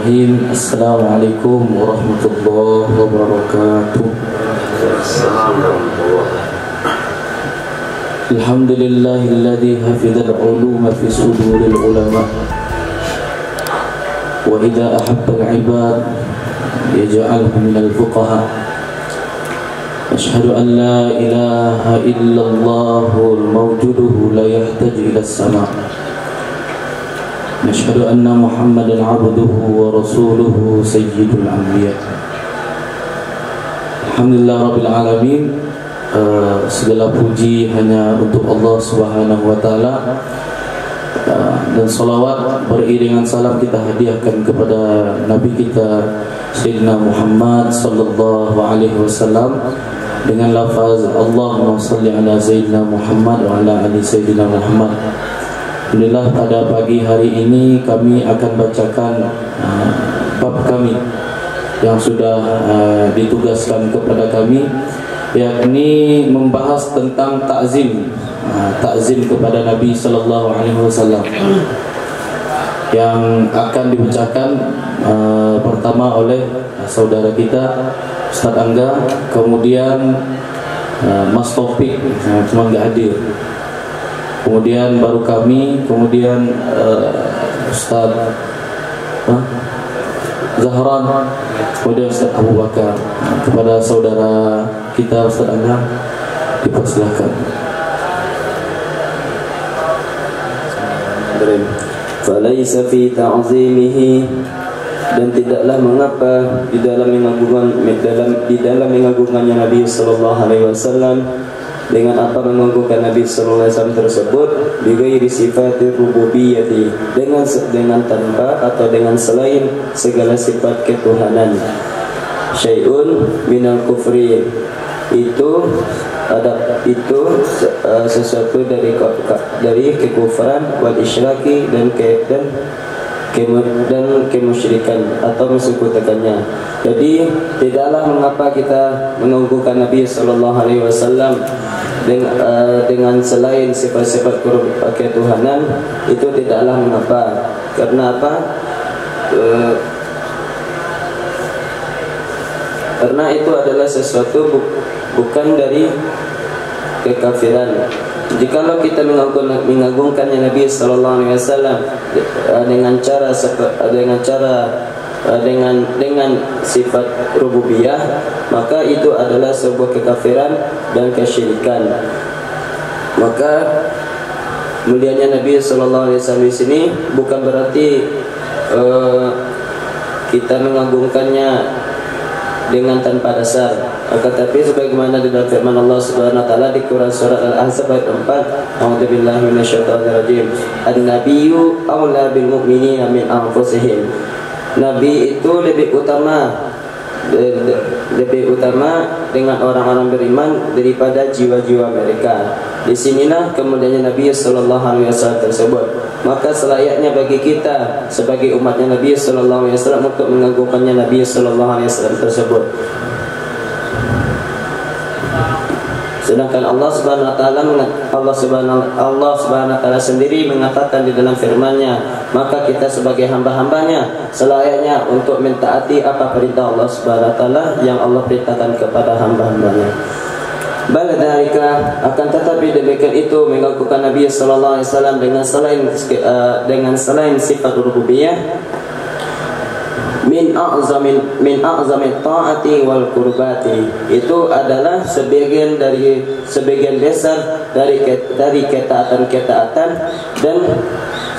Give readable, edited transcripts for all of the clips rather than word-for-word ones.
Bismillahirrahmanirrahim. Assalamualaikum warahmatullahi wabarakatuh. Alhamdulillahilladzi hafidhal uluma fi suduril ulama wa idza ahabba al-ibad yaj'alhum minal fuqaha. Ashhadu an la ilaha illallahul mawjuduhu la yahtaju ila as-sama'. Nashhadu anna Muhammadan abduhu wa rasuluhu sayyidul anbiya. Alhamdulillah rabbil alamin. Segala puji hanya untuk Allah Subhanahu wa taala, dan salawat beriringan salam kita hadiahkan kepada Nabi kita Sayyidina Muhammad sallallahu alaihi wasallam dengan lafaz Allahumma salli ala Sayyidina Muhammad wa ala ali Sayyidina Muhammad. Alhamdulillah, pada pagi hari ini kami akan bacakan bab kami yang sudah ditugaskan kepada kami, yakni membahas tentang takzim kepada Nabi sallallahu alaihi wasallam, yang akan dibacakan pertama oleh saudara kita Ustaz Angga, kemudian Mas Taufik cuma enggak hadir, kemudian baru kami, kemudian Ustaz Zahran, kemudian Ustaz Abu Bakar. Kepada saudara kita Ustaz Angga dipersilakan. Falaisa fi ta'zimihi, dan tidaklah mengapa di dalam mengagungkannya Nabi sallallahu alaihi wasallam, dengan apa mengagungkan Nabi sallallahu alaihi wasallam tersebut, bighairi sifatir rububiyyati, dengan tanpa atau dengan selain segala sifat ketuhanan. Syai'un minal kufri, itu sesuatu dari kekufuran, wal isyraki, dan kemusyrikan atau mensekutukannya. Jadi tidaklah mengapa kita mengagungkan Nabi sallallahu alaihi wasallam dengan selain sifat-sifat ketuhanan, itu tidaklah mengapa. Karena apa? Karena itu adalah sesuatu bukan dari kekafiran. Jikalau kita mengagungkannya Nabi sallallahu alaihi wasallam dengan sifat rububiyah, maka itu adalah sebuah kekafiran dan kesyirikan. Maka mulianya Nabi sallallahu alaihi wasallam di sini bukan berarti kita mengagungkannya dengan tanpa dasar, tetapi sebagaimana di dalam firman Allah Subhanahu wa taala di Quran surah Al-Ahzab ayat 4, a'udzubillahi minasyaitonir rajim, an-nabiyyu aula bil mu'minina min anfusihim. Nabi itu lebih utama dengan orang-orang beriman daripada jiwa-jiwa mereka. Di sinilah kemuliaan Nabi sallallahu alaihi wasallam tersebut. Maka selayaknya bagi kita sebagai umatnya Nabi sallallahu alaihi wasallam untuk mengagungkannya Nabi sallallahu alaihi wasallam tersebut. Sedangkan Allah Subhanahu wa taala sendiri mengatakan di dalam firman-Nya, maka kita sebagai hamba-hambanya selayaknya untuk mentaati apa perintah Allah Subhanahu wa taala yang Allah perintahkan kepada hamba-hambanya. Baladhalika, akan tetapi demikian itu mengagungkan Nabi sallallahu alaihi wasallam dengan selain sifat rububiyah, min a'zami ta'ati wal qurbati, itu adalah sebagian besar dari ketaatan dan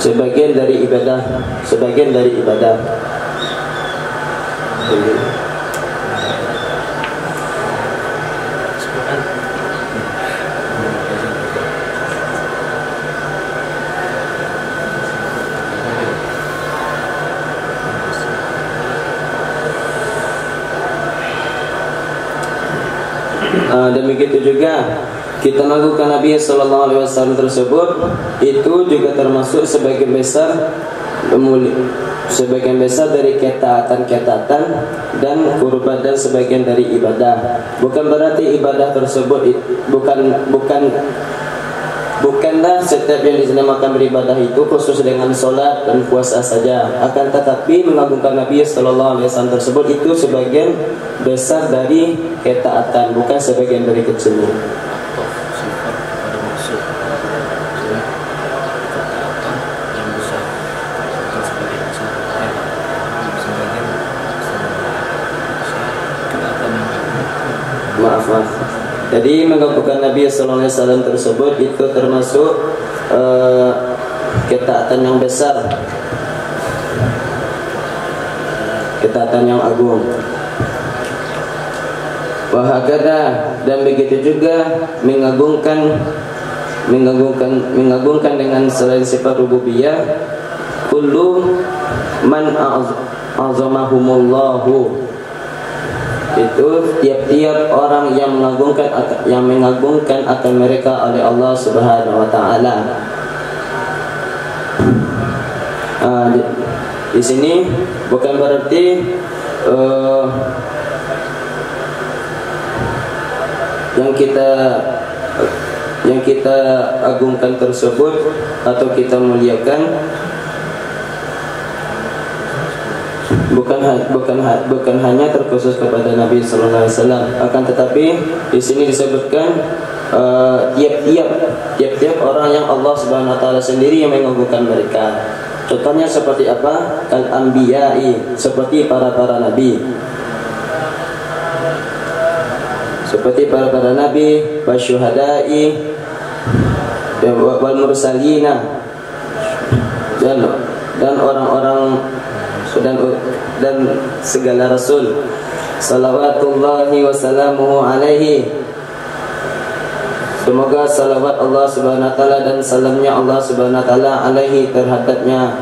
sebagian dari ibadah. Dan begitu juga kita melakukan Nabi sallallahu alaihi wasallam tersebut, itu juga termasuk sebagian besar dari ketaatan dan kurban dan sebagian dari ibadah. Bukan berarti ibadah tersebut bukan bukanlah setiap yang dinamakan beribadah itu khusus dengan solat dan puasa saja, akan tetapi mengagungkan Nabi sallallahu alaihi wasallam tersebut itu sebagian besar dari ketaatan, bukan sebagian dari kecilnya. Maaf. Jadi mengagungkan Nabi sallallahu alaihi wasallam tersebut itu termasuk ketaatan yang besar, ketaatan yang agung. Wahakada, dan begitu juga mengagungkan dengan selain sifat rububiyah, kullu man azamahumullahu, itu tiap-tiap orang yang mengagungkan akan mereka oleh Allah Subhanahu wa taala. Di sini bukan berarti yang kita agungkan tersebut atau kita muliakan bukan hanya terkhusus kepada Nabi sallallahu alaihi wasallam, akan tetapi di sini disebutkan tiap-tiap orang yang Allah Subhanahu wa taala sendiri yang mengagungkan mereka. Contohnya seperti apa? Kal anbiya'i, seperti para nabi. Seperti para nabi, wasyuhada'i, wal mursalina, dan orang-orang dan segala rasul. Salawatullahi wassalamuhu alaihi, semoga salawat Allah subhanahu wa ta'ala dan salamnya Allah subhanahu wa ta'ala alaihi, terhadapnya,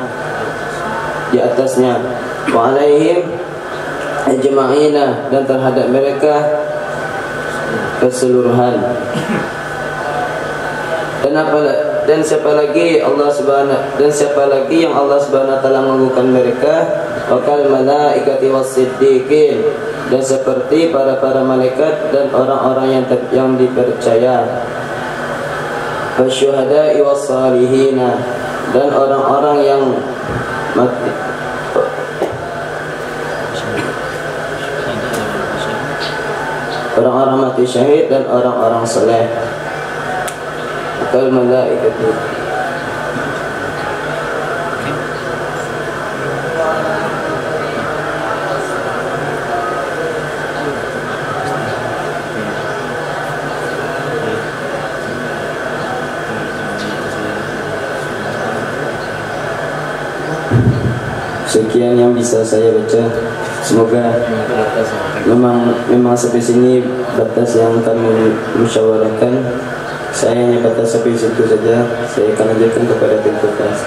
di atasnya, wa alaihim ajma'ina, dan terhadap mereka keseluruhan. Dan siapa lagi yang Allah Subhanahu wa taala mengagungkan mereka? Wakal malaikati wasiddiqin, dan seperti para malaikat dan orang-orang yang dipercaya. Wasyuhada'i wassalihina, dan orang-orang yang mati, orang-orang mati syahid, dan orang-orang saleh. Wakal malaikati. Sekian yang bisa saya baca. Semoga memang sampai sini batas yang kami musyawarahkan. Saya hanya batas sampai situ saja. Saya akan lanjutkan kepada tim tugas.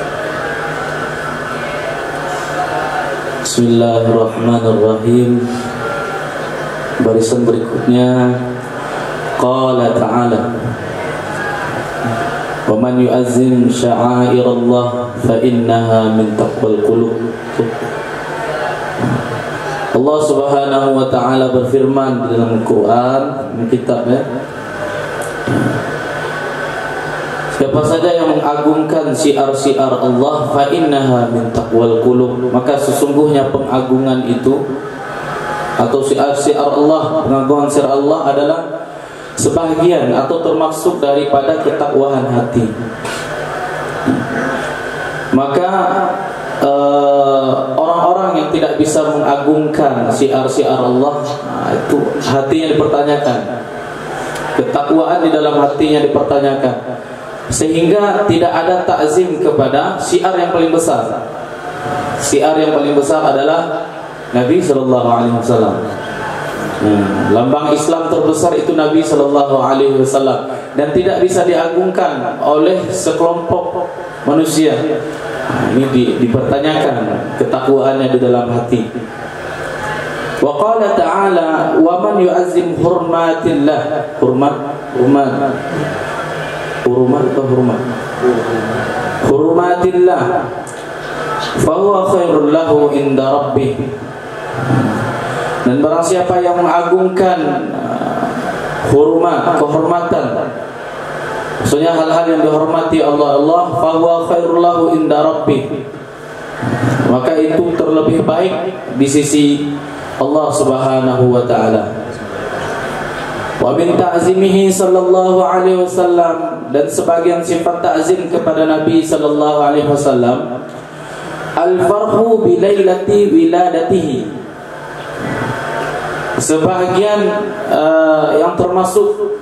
Bismillahirrahmanirrahim. Barisan berikutnya, qala ta'ala, wa man yu'azzim sya'airallah fa innaha min taqwal qulub. Allah Subhanahu wa taala berfirman di dalam Al-Qur'an, kitabnya, siapa saja yang mengagungkan syiar-syiar Allah, fa innaha min taqwal qulub, maka sesungguhnya pengagungan itu atau syiar-syiar Allah, pengagungan syiar Allah adalah sebahagian atau termasuk daripada ketakwaan hati. Maka orang-orang yang tidak bisa mengagungkan syiar-syiar Allah, itu hatinya dipertanyakan, ketakwaan di dalam hatinya dipertanyakan, sehingga tidak ada takzim kepada syiar yang paling besar. Syiar yang paling besar adalah Nabi sallallahu alaihi wasallam. Lambang Islam terbesar itu Nabi sallallahu alaihi wasallam, dan tidak bisa diagungkan oleh sekelompok manusia. Ini dipertanyakan ketakwaannya di dalam hati. Wa qala ta'ala, wa man yu'azzim hurmatillah, hurumatillah fa huwa khairul lahu inda rabbih. Dan barang siapa yang mengagungkan kehormatan Maksudnya hal-hal yang dihormati Allah fahuwa khairul lahu inda rabbih, maka itu terlebih baik di sisi Allah Subhanahu wa taala. Wa min ta'zimihi sallallahu alaihi wasallam, dan sebagian sifat ta'zim kepada Nabi sallallahu alaihi wasallam, al-farhu bi lailati wiladatihi. Sebahagian yang termasuk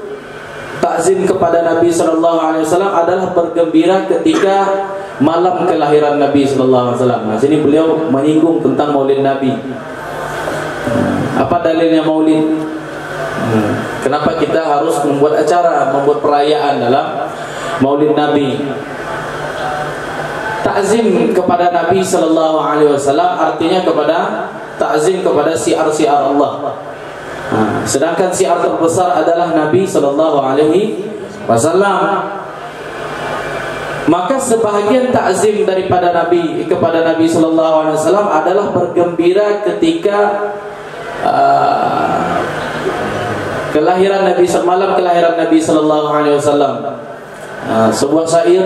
takzim kepada Nabi sallallahu alaihi wasallam adalah bergembira ketika malam kelahiran Nabi sallallahu alaihi wasallam. Nah, sini beliau menyinggung tentang Maulid Nabi. Apa dalilnya Maulid? Kenapa kita harus membuat acara, membuat perayaan dalam Maulid Nabi? Takzim kepada Nabi sallallahu alaihi wasallam artinya kepada takzim kepada syiar-syiar Allah. Sedangkan syiar terbesar adalah Nabi sallallahu alaihi wasallam. Maka sebahagian takzim daripada Nabi kepada Nabi sallallahu alaihi wasallam adalah bergembira ketika kelahiran Nabi, malam kelahiran Nabi sallallahu alaihi wasallam. Sebuah syair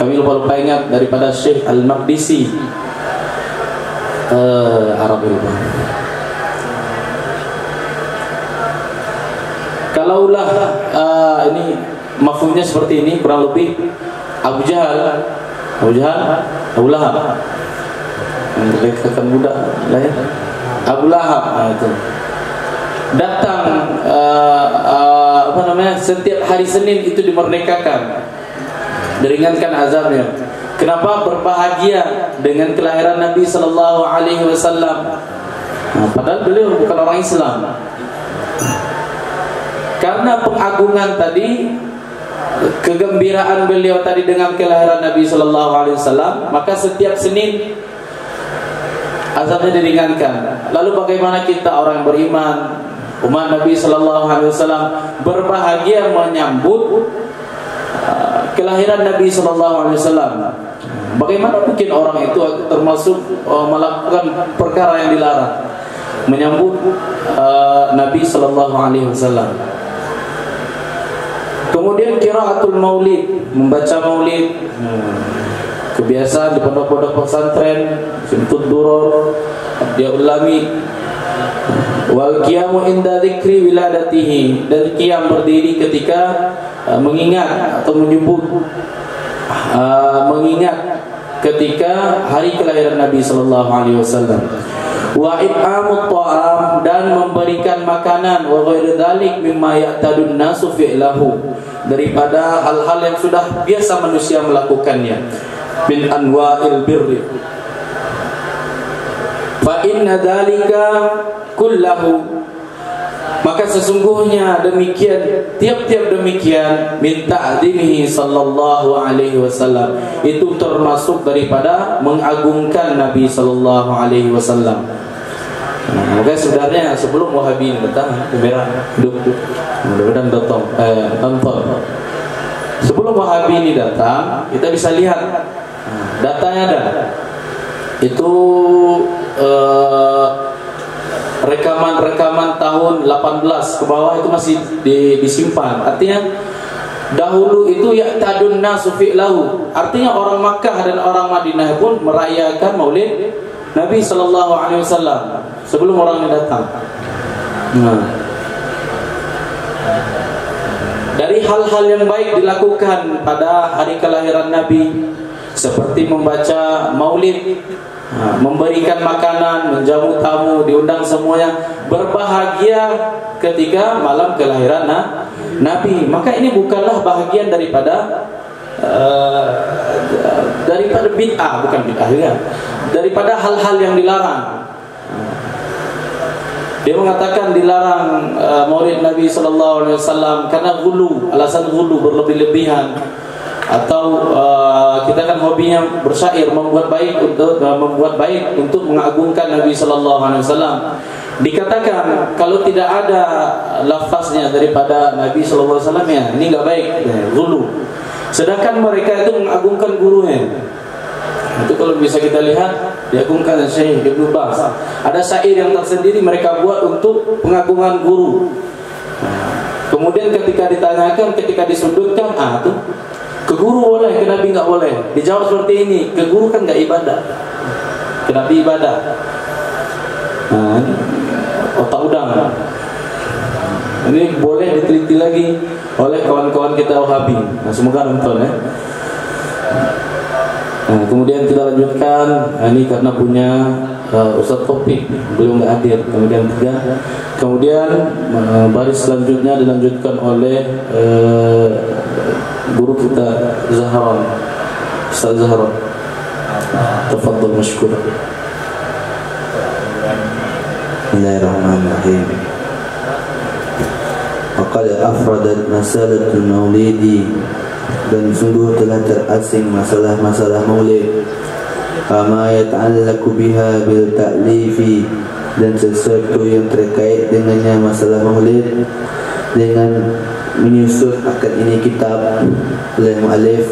kami lupa ingat daripada Syekh Al-Maqdisi, Arab lupa. Kalaulah ini mafhumnya seperti ini kurang lebih, Abu Jahal, Abu Lahab, mereka kan muda lah ya, Abu Lahab itu datang setiap hari Senin itu dimerdekakan, diringankan azabnya. Kenapa? Berbahagia dengan kelahiran Nabi sallallahu alaihi wasallam. Padahal beliau bukan orang Islam. Karena pengagungan tadi, kegembiraan beliau tadi dengan kelahiran Nabi sallallahu alaihi wasallam, maka setiap Senin azabnya diringankan. Lalu bagaimana kita orang beriman, umat Nabi sallallahu alaihi wasallam berbahagia menyambut kelahiran Nabi sallallahu alaihi wasallam? Bagaimana mungkin orang itu termasuk melakukan perkara yang dilarang, menyambut Nabi sallallahu alaihi wasallam? Kemudian qiraatul maulid, membaca maulid, kebiasaan di pondok-pondok pesantren, Simtud Duror, dia ulami. Wal qiyamu inda dzikri wiladatihi, dan qiyam berdiri ketika mengingat atau menyebut mengingat ketika hari kelahiran Nabi sallallahu alaihi wasallam. Wa it'amut ta'am, dan memberikan makanan, wa ghairu dzalik mimma ya'tadun nasu fi'lahu, daripada hal-hal yang sudah biasa manusia melakukannya, min anwa'il birri. Fa inna dzalika kullahu, maka sesungguhnya demikian, tiap-tiap demikian, min ta'dimihi sallallahu alaihi wasallam, itu termasuk daripada mengagungkan Nabi sallallahu alaihi wasallam. Maka sebenarnya sebelum Wahabi ini datang, kamera duduk, mudah-mudahan tonton. Sebelum Wahabi ini datang, kita bisa lihat datanya ada. Itu rekaman tahun 18 ke bawah itu masih disimpan. Artinya dahulu itu ya'tadun nasu fi'lahu, artinya orang Makkah dan orang Madinah pun merayakan Maulid Nabi sallallahu alaihi wasallam sebelum orang ini datang. Dari hal-hal yang baik dilakukan pada hari kelahiran Nabi, seperti membaca maulid, memberikan makanan, menjamu tamu, diundang semuanya, berbahagia ketika malam kelahiran Nabi. Maka ini bukanlah bahagian daripada bid'ah, bukan bid'ah ya, daripada hal-hal yang dilarang. Dia mengatakan dilarang maulid Nabi sallallahu alaihi wasallam karena gulu, alasan gulu, berlebih-lebihan. Atau kita kan hobinya bersyair, membuat bait untuk mengagungkan Nabi sallallahu alaihi wasallam. Dikatakan kalau tidak ada lafaznya daripada Nabi sallallahu alaihi wasallam, ya ini enggak baik, gulu. Sedangkan mereka itu mengagungkan gurunya. Itu kalau bisa kita lihat, diagungkan Syekh Ibnu Baz. Ada syair yang tersendiri mereka buat untuk pengagungan guru. Kemudian ketika ditanyakan, ketika disudutkan, tuh ke guru boleh, ke Nabi nggak boleh. Dijawab seperti ini, ke guru kan nggak ibadah, ke Nabi ibadah. Nah, ini otak udang. Ini boleh diteliti lagi oleh kawan-kawan kita Wahabi. Nah, semoga nonton ya. Nah, kemudian kita lanjutkan. Ini karena punya Ustaz Topik, beliau nggak hadir. Kemudian baris selanjutnya dilanjutkan oleh guru kita Zahran, Ustaz Zahran. Tafadhal mashkur. Bismillahirrahmanirrahim. Faqad afradat masalatul maulidi, dan sungguh telah terasing masalah-masalah maulid. Kama yata'allaku biha bil ta'lifi, dan sesuatu yang terkait dengannya masalah maulid dengan menyusun akan ini kitab oleh mu'alif.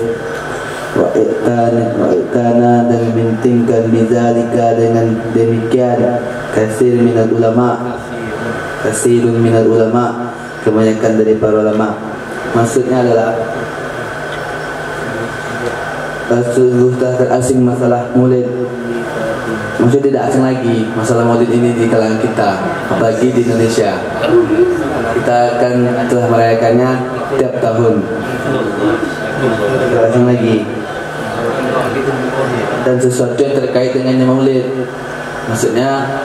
Wa i'tana, dan mementingkan bizalika, dengan demikian kasirun minal ulama, kebanyakan dari para ulama. Maksudnya adalah sungguh telah terasing masalah maulid. Maksudnya tidak asing lagi masalah maulid ini di kalangan kita, apalagi di Indonesia. Kita akan telah merayakannya tiap tahun. Tidak asing lagi. Dan sesuatu yang terkait dengannya maulid, maksudnya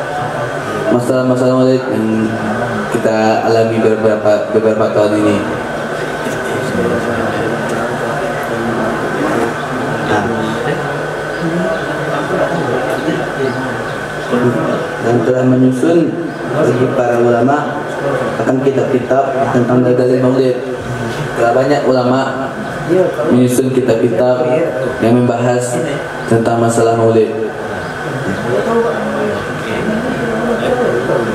masalah-masalah maulid yang kita alami beberapa tahun ini. Dan telah menyusun bagi para ulama akan kitab-kitab tentang dalil maulid. Telah banyak ulama menyusun kitab-kitab yang membahas tentang masalah maulid.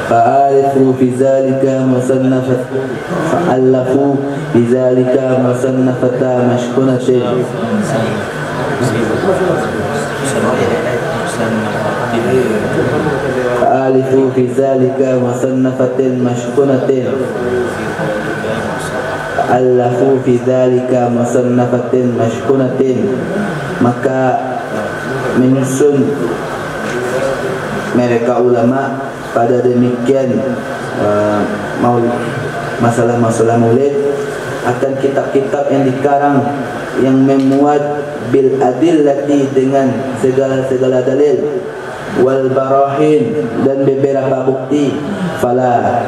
Fa'alafu fi zalika musannafata mashkunatin. Fa'alifu fi zalika musannafatin mashkunatin. Fa'alafu fi zalika musannafatin mashkunatin. Maka menyusun mereka ulama pada demikian masalah-masalah maulid akan kitab-kitab yang dikarang yang memuat bil adillati, dengan segala dalil, wal barahin, dan beberapa bukti. Fala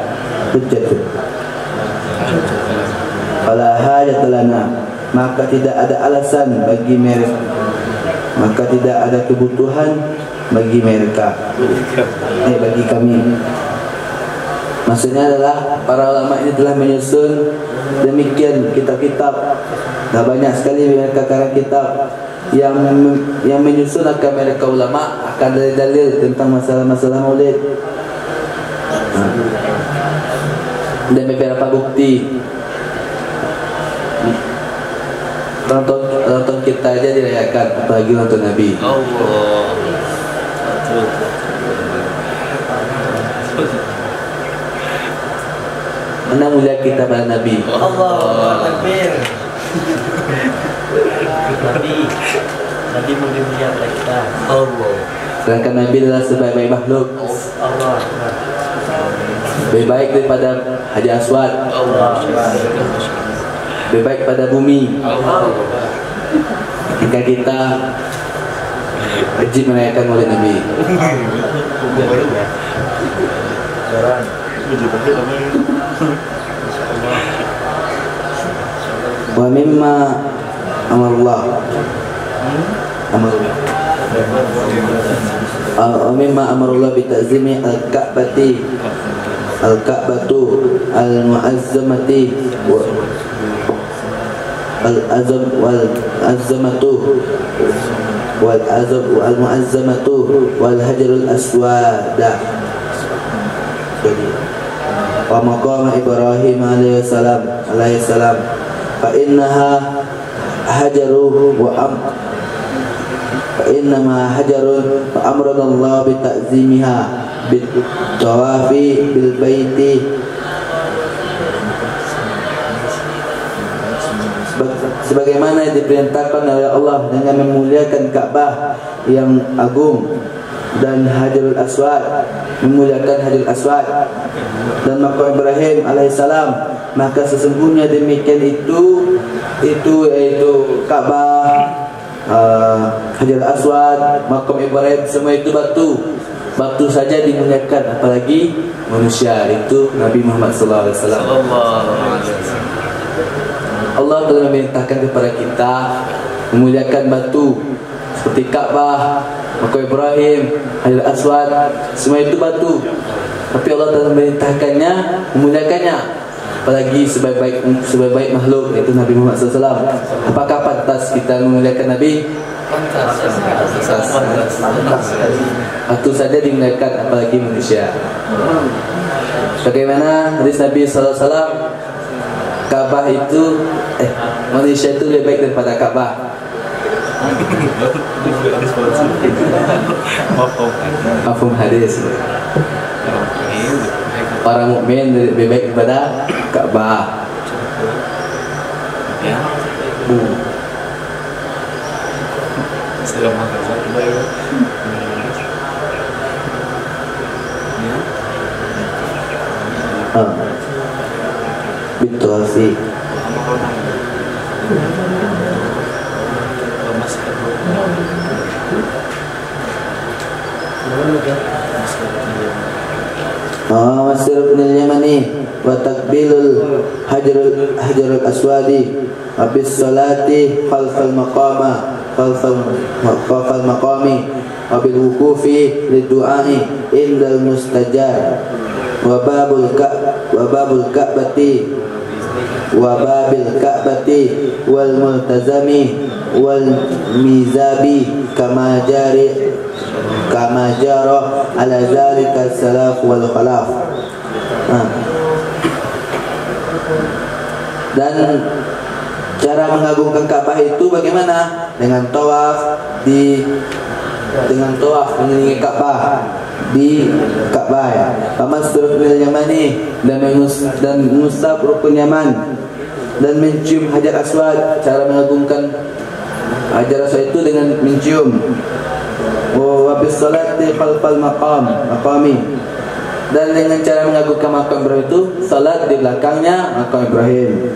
hajat lana, maka tidak ada alasan bagi mereka, maka tidak ada kebutuhan bagi mereka, bagi kami. Maksudnya adalah para ulama ini telah menyusun demikian kitab-kitab. Dah banyak sekali mereka karang kitab yang menyusun akan mereka ulama akan dalil tentang masalah-masalah maulid dan beberapa bukti. Nonton kita aja dirayakan, apalagi nonton Nabi. Allah. Mana mulia kita pada Nabi. Allah Akbar. Nabi mulia kita. Allah. Sedangkan Nabi adalah sebaik-baik makhluk. Allah. Lebih baik daripada Hajar Aswad. Allah. Lebih baik pada bumi. Allah. Jika kita wajib merayakan maulid Nabi. Wa mimma amarullah bi ta'zimi al-Ka'bati al-mu'azzamati wal-mu'azzamatu wal-hajarul aswada wa maqam Ibrahim alaihi salam fa innaha hajaru fa innama hajarun fa amrana Allah bi ta'zimiha bit tawafi bil baiti sebagaimana diperintahkan oleh Allah dengan memuliakan Ka'bah yang agung dan Hajarul Aswad, memuliakan Hajarul Aswad dan Maqam Ibrahim alaihissalam, maka sesungguhnya demikian itu yaitu Ka'bah, Hajarul Aswad, Maqam Ibrahim, semua itu batu saja dimuliakan, apalagi manusia. Itu Nabi Muhammad sallallahu alaihi wasallam. Allah telah memerintahkan kepada kita memuliakan batu seperti Ka'bah, Maqam Ibrahim, Hajarul Aswad, semua itu batu. Tapi Allah telah memerintahkannya memuliakannya, apalagi sebaik-baik makhluk, yaitu Nabi Muhammad SAW. Apakah pantas kita memuliakan Nabi? Pantas. Batu saja dimuliakan, apalagi manusia. Bagaimana hadis Nabi SAW, Ka'bah itu manusia itu lebih baik daripada Ka'bah. Mafhum hadis. Orang mukmin lebih baik daripada Ka'bah. Betul sih. Masir bin al-Yamani wa takbilul hajarul aswadi wa bis salati khalfal maqami wa bil wuqufi lid-du'ai indal mustajar wa babil ka'bati wal multazami wal mizabi kama jara ala zalika salaf wal khalaf. Dan cara mengagungkan Ka'bah itu bagaimana? Dengan tawaf mengelilingi Ka'bah di Ka'bah ya. Pamasruf bil Yamani dan mengusap rukun Yaman dan mencium Hajar Aswad. Cara mengagungkan Hajar Aswad itu dengan mencium. Wa bis salati khalfal maqami, dan dengan cara mengagungkan Maqam Ibrahim itu salat di belakangnya Maqam Ibrahim.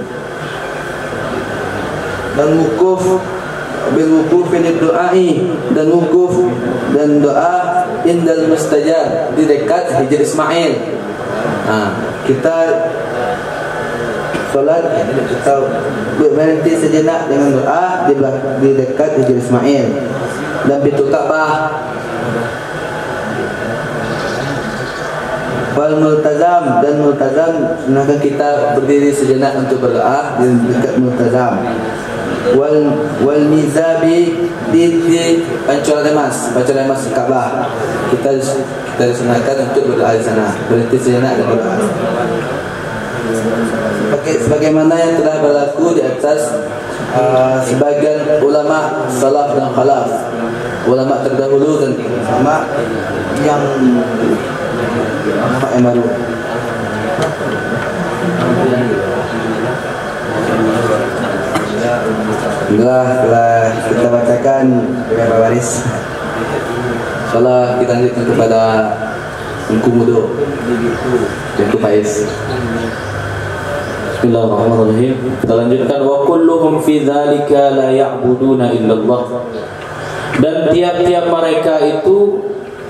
Dan wukuf bil wukuf lid du'ai, dan wukuf dan doa indal mustajab, di dekat Hijr Ismail. Kita salat, kita berhenti sejenak dengan doa di dekat Hijr Ismail. Dan pintu Ka'bah. Wal multazam, dan multazam, maka kita berdiri sejenak untuk berdoa di dekat multazam. Wal mizabi, di pancuran emas Ka'bah. Kita disunahkan untuk berdoa di sana, berhenti sejenak dan berdoa. Sebagaimana yang telah berlaku di atas sebagian ulama salaf dan khalaf, ulama terdahulu dan ulama yang baru. Telah kita bacakan beberapa baris. Insyaallah kita lanjutkan kepada Engku Mudo, Engku Faiz. Bismillahirrahmanirrahim. Kita lanjutkan, wa kulluhum fi dzalika la ya'buduna illallah. Dan tiap-tiap mereka itu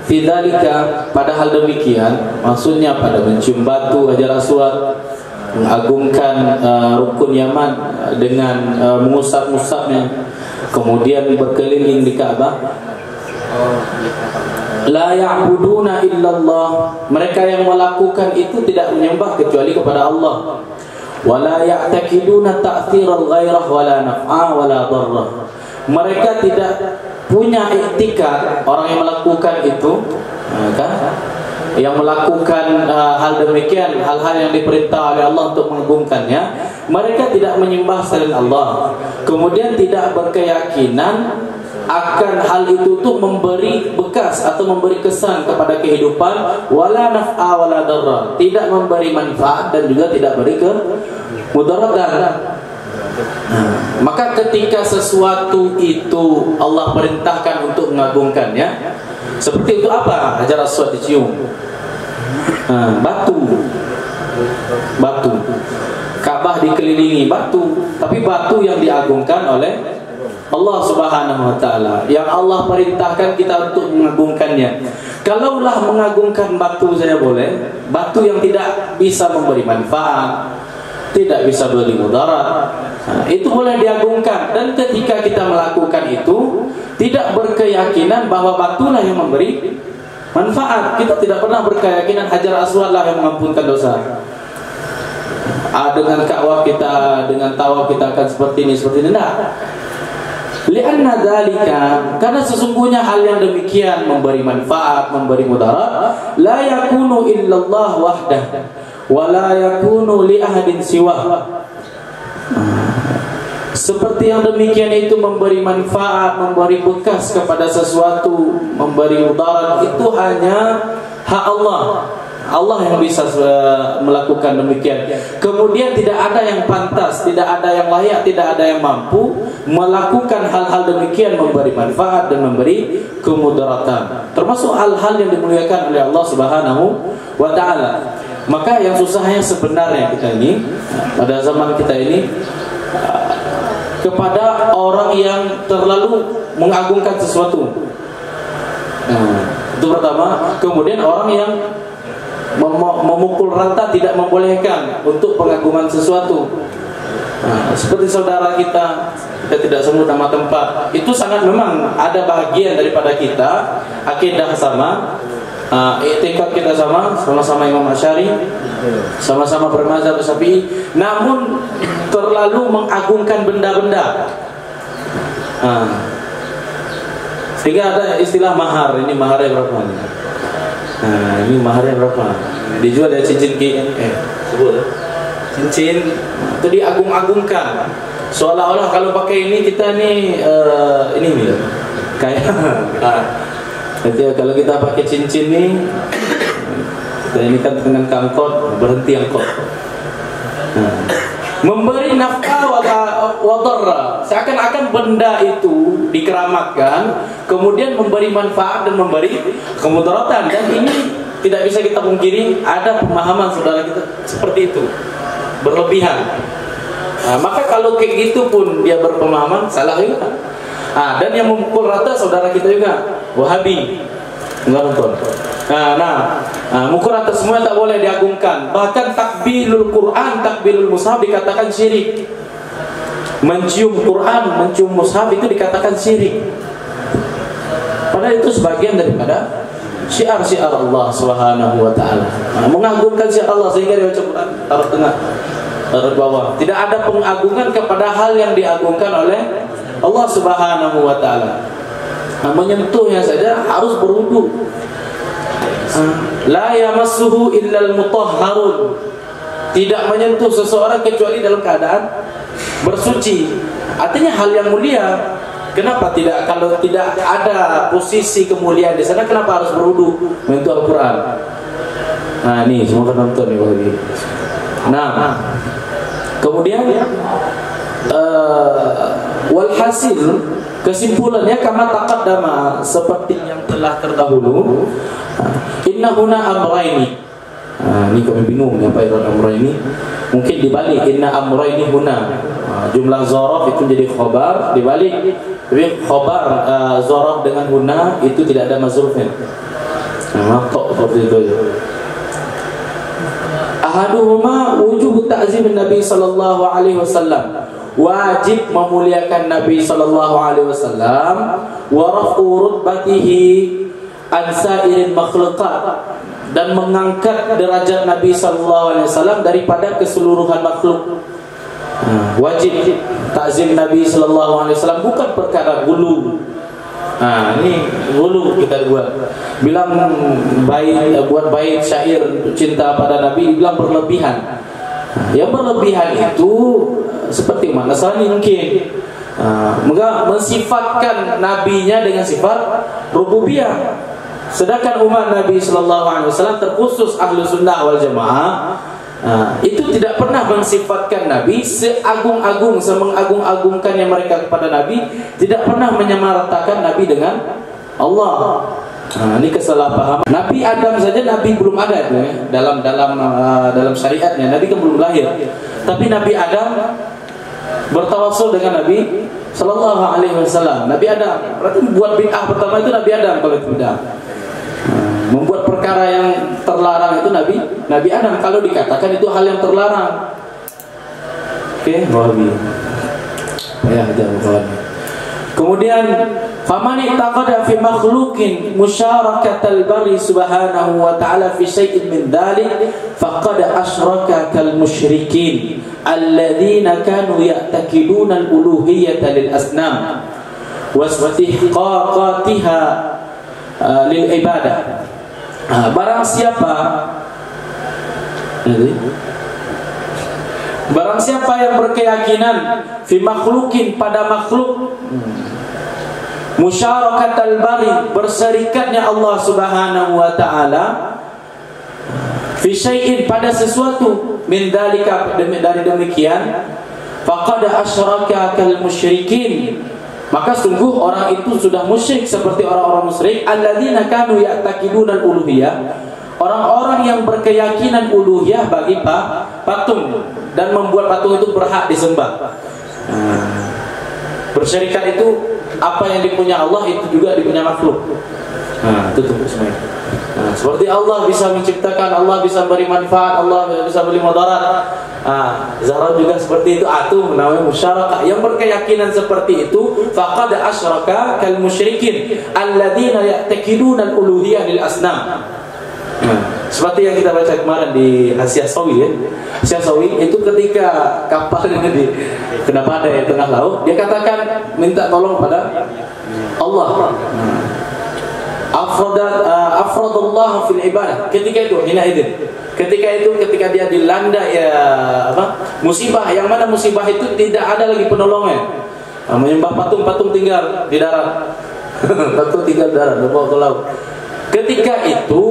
fi dzalika, pada hal demikian, maksudnya pada mencium batu Hajar Aswad, mengagungkan rukun Yaman dengan mengusap-usapnya, kemudian berkeliling di Ka'bah. La ya'buduna illallah, mereka yang melakukan itu tidak menyembah kecuali kepada Allah. Wala ya'taqiduna ta'thiral ghairah wala naf'a wala darrah, mereka tidak punya iktikad, orang yang melakukan itu yang melakukan hal demikian, hal-hal yang diperintah oleh Allah untuk mengagungkannya, mereka tidak menyembah selain Allah, kemudian tidak berkeyakinan akan hal itu tuh memberi bekas atau memberi kesan kepada kehidupan, wala naf'a wala darra, tidak memberi manfaat dan juga tidak beri kemudaratan. Maka ketika sesuatu itu Allah perintahkan untuk mengagungkannya, seperti itu apa? Hajar Aswad dicium. Batu. Ka'bah dikelilingi batu, tapi batu yang diagungkan oleh Allah Subhanahu wa taala, yang Allah perintahkan kita untuk mengagungkannya. Kalaulah mengagungkan batu saja boleh, batu yang tidak bisa memberi manfaat, tidak bisa beri mudarat, itu boleh diagungkan. Dan ketika kita melakukan itu, tidak berkeyakinan bahwa batulah yang memberi manfaat. Kita tidak pernah berkeyakinan Hajar Aswad lah yang mengampunkan dosa. Dengan Ka'bah kita, dengan tawaf kita akan seperti ini. Tidak. Lianna dzalika, karena sesungguhnya hal yang demikian memberi manfaat, memberi mudarat, la yakunu illallah wahdah wa la yakunu li ahadin siwah. Seperti yang demikian itu memberi manfaat, memberi bekas kepada sesuatu, memberi mudarat, itu hanya hak Allah. Allah yang bisa melakukan demikian. Kemudian tidak ada yang pantas, tidak ada yang layak, tidak ada yang mampu melakukan hal-hal demikian, memberi manfaat dan memberi kemudaratan. Termasuk hal-hal yang dimuliakan oleh Allah Subhanahu wa taala. Maka yang susahnya sebenarnya kita ini, pada zaman kita ini, kepada orang yang terlalu mengagungkan sesuatu. Itu pertama. Kemudian orang yang memukul rata, tidak membolehkan untuk pengagungan sesuatu. Seperti saudara kita tidak sebut nama tempat, itu sangat memang ada bagian daripada kita, akidah sama, i'tikad kita sama-sama Imam Asy'ari, sama-sama bermazhab Syafi'i, namun terlalu mengagungkan benda-benda. Sehingga ada istilah mahar. Ini maharnya berapa nih? Ini maharnya berapa? Dijual dari cincin cincin itu diagung-agungkan, seolah-olah kalau pakai ini kita nih ini nih kayak kalau kita pakai cincin nih, kita ini kan dengan angkot, berhenti angkot. Memberi nafkah wa dharra, seakan-akan benda itu dikeramatkan, kemudian memberi manfaat dan memberi kemudaratan. Dan ini tidak bisa kita pungkiri, ada pemahaman saudara kita seperti itu, berlebihan. Maka kalau kayak gitu pun dia berpemahaman, salah juga. Dan yang memukul rata saudara kita juga, Wahabi, enggak nonton. Mukul rata semua tak boleh diagungkan. Bahkan takbilul Quran, takbilul mushaf dikatakan syirik. Mencium Quran, mencium mushaf itu dikatakan syirik. Padahal itu sebagian daripada syiar-syiar Allah Subhanahu wa taala. Mengagungkan syiar Allah sehingga dia baca Quran taruh tengah, taruh bawah. Tidak ada pengagungan kepada hal yang diagungkan oleh Allah Subhanahu wa taala. Menyentuhnya saja harus berwudu. La yamassuhu illal mutahharun. Tidak menyentuh seseorang kecuali dalam keadaan bersuci. Artinya hal yang mulia. Kenapa tidak, kalau tidak ada posisi kemuliaan di sana, kenapa harus berwudu menyentuh Al-Quran? Ini semua penonton nih lagi. Kemudian walhasil, kesimpulannya kama taqaddama, seperti yang telah terdahulu, inna huna amraini. Ini kami bingung apa itu amraini. Mungkin dibalik, inna amraini huna. Jumlah zaraf itu jadi khobar, dibalik. Tapi khobar zaraf dengan huna itu tidak ada mazrufnya. Matok seperti itu. Ahaduhuma wujub ta'zim Nabi sallallahu alaihi wasallam. Wajib memuliakan Nabi sallallahu alaihi wasallam wa raf'u rutbatihi an sa'irin makhluqat, dan mengangkat derajat Nabi sallallahu alaihi wasallam daripada keseluruhan makhluk. Wajib takzim Nabi sallallahu alaihi wasallam, bukan perkara gulu. Ini gulu kita buat. Bilang buat bait syair cinta pada Nabi, dibilang berlebihan. Yang berlebihan itu seperti mana? Nasrani mungkin mensifatkan nabinya dengan sifat rububiyah. Sedangkan umat Nabi sallallahu alaihi wasallam terkhusus ahlu sunnah wal jamaah Itu tidak pernah mensifatkan Nabi seagung-agung, semengagung-agungkannya mereka kepada Nabi, tidak pernah menyamaratakan Nabi dengan Allah. Ini kesalahpahaman. Nabi Adam saja Nabi belum ada itu, ya. Dalam syariatnya Nabi kan belum lahir. Tapi Nabi Adam bertawassul dengan Nabi Sallallahu Alaihi Wasallam. Nabi Adam berarti membuat bid'ah pertama itu Nabi Adam kalau itu bid'ah. Membuat perkara yang terlarang itu Nabi Adam kalau dikatakan itu hal yang terlarang. Oke, Wahabi. Ya, jangan kawan. Kemudian faman i'taqada fi makhluqin musharakatal bari subhanahu wa ta'ala fi syai'in min dhalik faqad asyraka kal musyrikin alladziina kanu ya'taqiduna al-uluhiyyata lil asnam wa istihqaqatiha lil ibadah. Barang siapa yang berkeyakinan fi makhlukin pada makhluk, musyarakatal bari berserikatnya Allah Subhanahu wa taala fi syai'in pada sesuatu min dzalika dari demikian faqad asyraka kal musyrikin, maka sungguh orang itu sudah musyrik seperti orang-orang musyrik alladzina kanu ya'taqiduna al-uluhiyyah, orang-orang yang berkeyakinan uluhiyah bagi patung dan membuat patung itu berhak disembah. Bersyarikat itu apa yang dipunya Allah itu juga dipunya makhluk. Tutup semuanya. Seperti Allah bisa menciptakan, Allah bisa beri manfaat, Allah bisa beri mudarat. Zahra juga seperti itu. Itu namanya musyarakah. Yang berkeyakinan seperti itu faqad asyraka kal musyrikin alladzina ya'taqiduna al-uluhiyyah lil asnam. Seperti yang kita baca kemarin di Hasyiah Sawi, ya. Hasyiah Sawi itu ketika kapal ini kena badai di tengah laut, dia katakan minta tolong pada Allah. Afradallah fil ibadah. Ketika itu ketika dia dilanda musibah, yang mana musibah itu tidak ada lagi penolongnya. Menyembah patung tinggal di darat. Patung tinggal di darat, dibawa ke laut. Ketika itu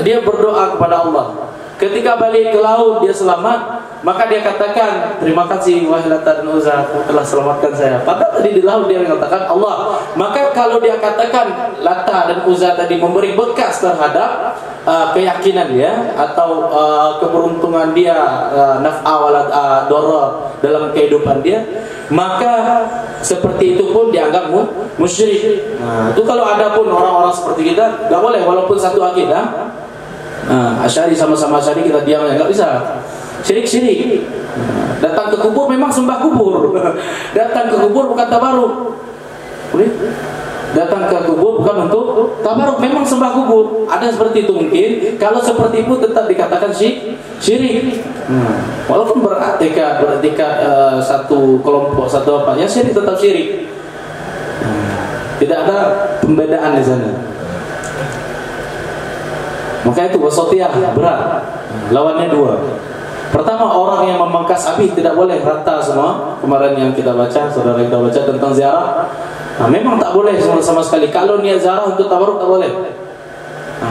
dia berdoa kepada Allah. Ketika balik ke laut dia selamat, maka dia katakan terima kasih wahai Lata dan Uzza telah selamatkan saya. Padahal tadi di laut dia mengatakan Allah. Maka kalau dia katakan Lata dan Uzza tadi memberi bekas terhadap keyakinan dia atau keberuntungan dia, naf'a wala dharra dalam kehidupan dia, maka seperti itu pun dianggap musyrik. Itu kalau ada pun orang-orang seperti kita enggak boleh walaupun satu akidah. Asy'ari sama-sama Asy'ari kita diam aja, enggak bisa. Syirik. Datang ke kubur memang sembah kubur. Datang ke kubur bukan tabaruk. Datang ke kubur bukan untuk tabaruk, memang sembah kubur. Ada seperti itu mungkin. Kalau seperti itu tetap dikatakan syirik. Walaupun beretikat satu kelompok satu apanya, syirik tetap syirik. Tidak ada pembedaan di sana. Maka itu wasatiyah berat. Lawannya dua. Pertama, orang yang memangkas api tidak boleh rata semua. Kemarin yang kita baca, saudara kita baca tentang ziarah. Memang tak boleh sama sekali. Kalau niat ziarah untuk tabaruk tak boleh.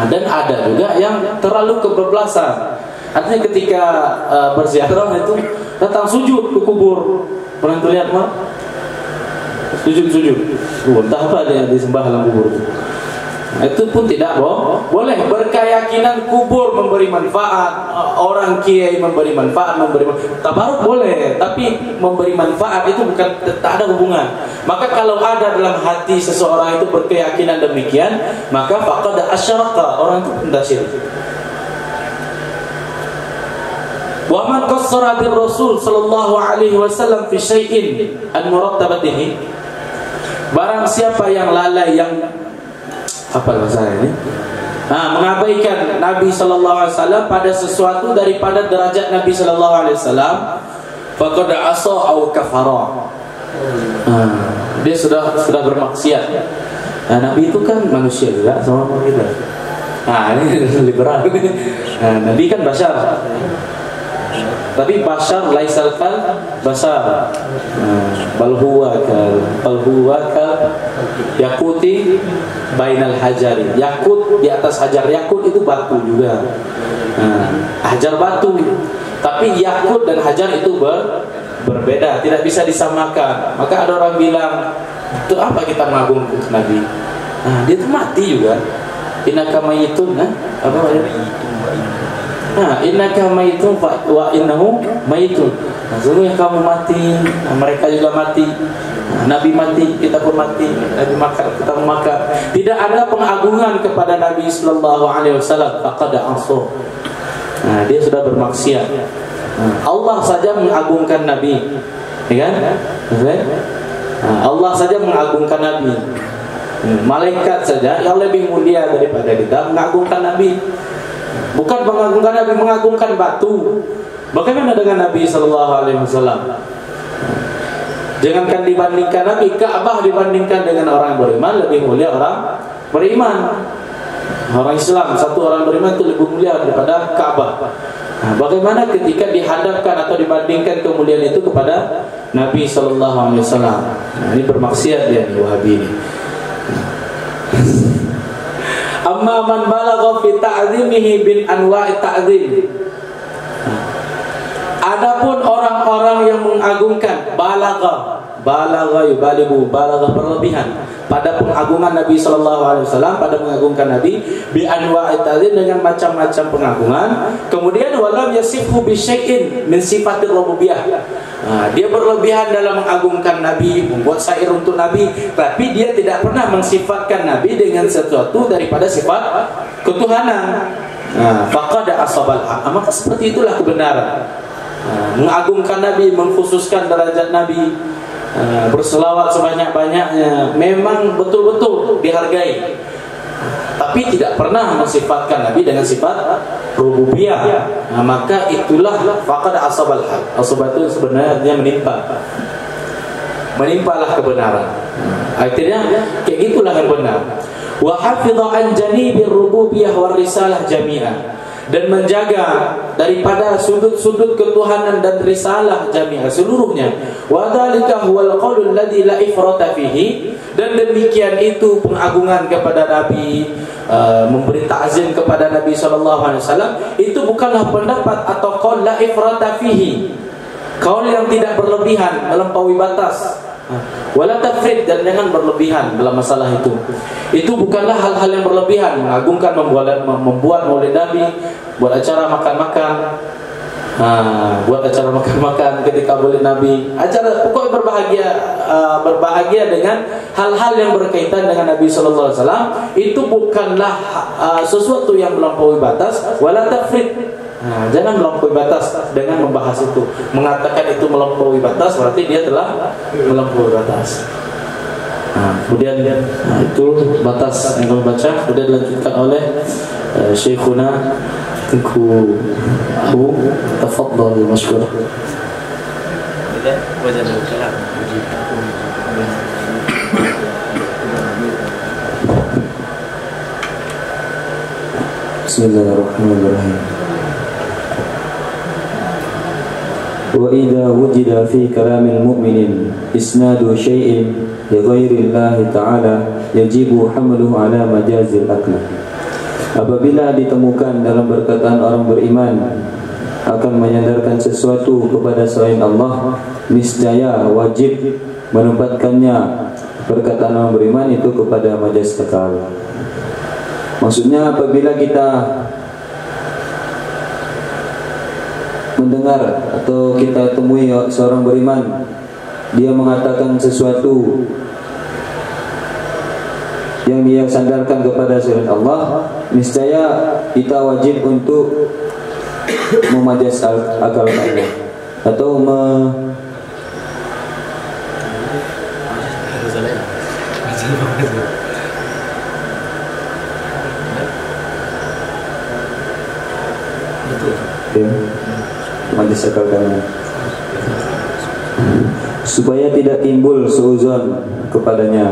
Dan ada juga yang terlalu kebablasan. Artinya ketika berziarah itu datang sujud ke kubur. Pernah terlihat mah? Sujud. Entah apa dia disembah dalam kubur itu. Itu pun tidak boleh. Berkeyakinan kubur memberi manfaat, orang kiai memberi manfaat, tabaruk boleh, tapi memberi manfaat itu bukan, tak ada hubungan. Maka kalau ada dalam hati seseorang itu berkeyakinan demikian, maka faqad asyaraka, orang itu hendak syirik. Wa man qassara bir Rasul sallallahu alaihi wasallam fi syai'in an murattabatihi, barang siapa yang lalai, yang apa bahasa ini? Mengabaikan Nabi sallallahu alaihi wasallam pada sesuatu daripada derajat Nabi sallallahu alaihi wasallam, faqad asa au kafara. Dia sudah bermaksiat. Nabi itu kan manusia juga sama kita. Ini liberal. Nabi kan bashar. Tapi bashar laisal kal bashar. Bal huwa kal yakuti bainal hajari. Yakut di atas hajar. Yakut itu batu juga. Hajar batu. Tapi yakut dan hajar itu berbeda, tidak bisa disamakan. Maka ada orang bilang, itu apa kita mengagungkan Nabi? Nah, dia itu mati juga. Innaka mayitun, apa namanya? Nah, innaka mayitun wa innahu mayitun. Nah, sungguh kamu mati, mereka juga mati. Nah, Nabi mati, kita pun mati. Nabi makan, kita makan. Tidak ada pengagungan kepada Nabi sallallahu alaihi wasallam. Faqad aso. Nah, dia sudah bermaksiat. Nah, Allah saja mengagungkan Nabi, ya kan? Nah, Allah saja mengagungkan Nabi. Malaikat saja yang lebih mulia daripada kita mengagungkan Nabi. Bukan mengagungkan Nabi, mengagungkan batu. Bagaimana dengan Nabi sallallahu alaihi wasallam? Jangankan dibandingkan Nabi, Ka'bah dibandingkan dengan orang beriman lebih mulia orang beriman. Orang Islam, satu orang beriman itu lebih mulia daripada Ka'bah. Nah, bagaimana ketika dihadapkan atau dibandingkan kemuliaan itu kepada Nabi sallallahu alaihi wasallam? Nah, ini bermaksiat dia nih Wahabi ini. Amma man balagha fi ta'zimihi bin anwa'i ta'zim. Adapun orang-orang yang mengagungkan balagha yubalighu, balagha berlebihan pada pengagungan Nabi sallallahu alaihi wasallam, pada mengagungkan Nabi bi anwa'i ta'zim, dengan macam-macam pengagungan. Kemudian walam yasifhu bi syai'in min sifatir rububiyah. Nah, dia berlebihan dalam mengagungkan Nabi, membuat syair untuk Nabi, tapi dia tidak pernah mensifatkan Nabi dengan sesuatu daripada sifat ketuhanan. Nah, faqad asabal haq. Maka seperti itulah kebenaran. Nah, mengagungkan Nabi, mengkhususkan derajat Nabi, berselawat sebanyak-banyaknya, memang betul-betul dihargai. Tapi tidak pernah mensifatkan Nabi dengan sifat rububiyah. Nah, maka itulah faqad asabal haq. Asabah itu sebenarnya menimpalah kebenaran. Akhirnya kayak gitulah yang benar. Wa hafidha an janibir rububiyah war risalah jami'an, dan menjaga daripada sudut-sudut ketuhanan dan risalah jami'ah seluruhnya. Wa dzalika huwal qaulul ladzi la ifrata fihi, dan demikian itu pengagungan kepada Nabi, memberi ta'zim kepada Nabi sallallahu alaihi wasallam, itu bukanlah pendapat atau qaul la ifrata fihi, qaul yang tidak berlebihan melampaui batas. Wala tafrid, dan jangan berlebihan dalam masalah itu. Itu bukanlah hal-hal yang berlebihan, mengagungkan, membuat maulid Nabi, buat acara makan-makan, buat acara makan-makan ketika maulid Nabi, acara pokoknya berbahagia dengan hal-hal yang berkaitan dengan Nabi sallallahu alaihi wasallam. Itu bukanlah sesuatu yang melampaui batas. Wala tafrid. Nah, jangan melampaui batas dengan membahas itu. Mengatakan itu melampaui batas berarti dia telah melampaui batas. Nah, kemudian itu batas yang kami baca. Kemudian dilanjutkan oleh Syekhuna Tengku Abu. Tafadhal masykur. Bismillahirrahmanirrahim. وإذا وجد في كلام المؤمن إسناد شيء لغير الله تعالى يجب حمله على مجاز الأكل. Apabila ditemukan dalam perkataan orang beriman akan menyandarkan sesuatu kepada selain Allah, niscaya wajib menempatkannya perkataan orang beriman itu kepada majaz akal. Maksudnya apabila kita mendengar atau kita temui seorang beriman, dia mengatakan sesuatu yang dia sandarkan kepada selain Allah, niscaya kita wajib untuk memajas akal kita atau majlis akal kami supaya tidak timbul suuzon kepadanya.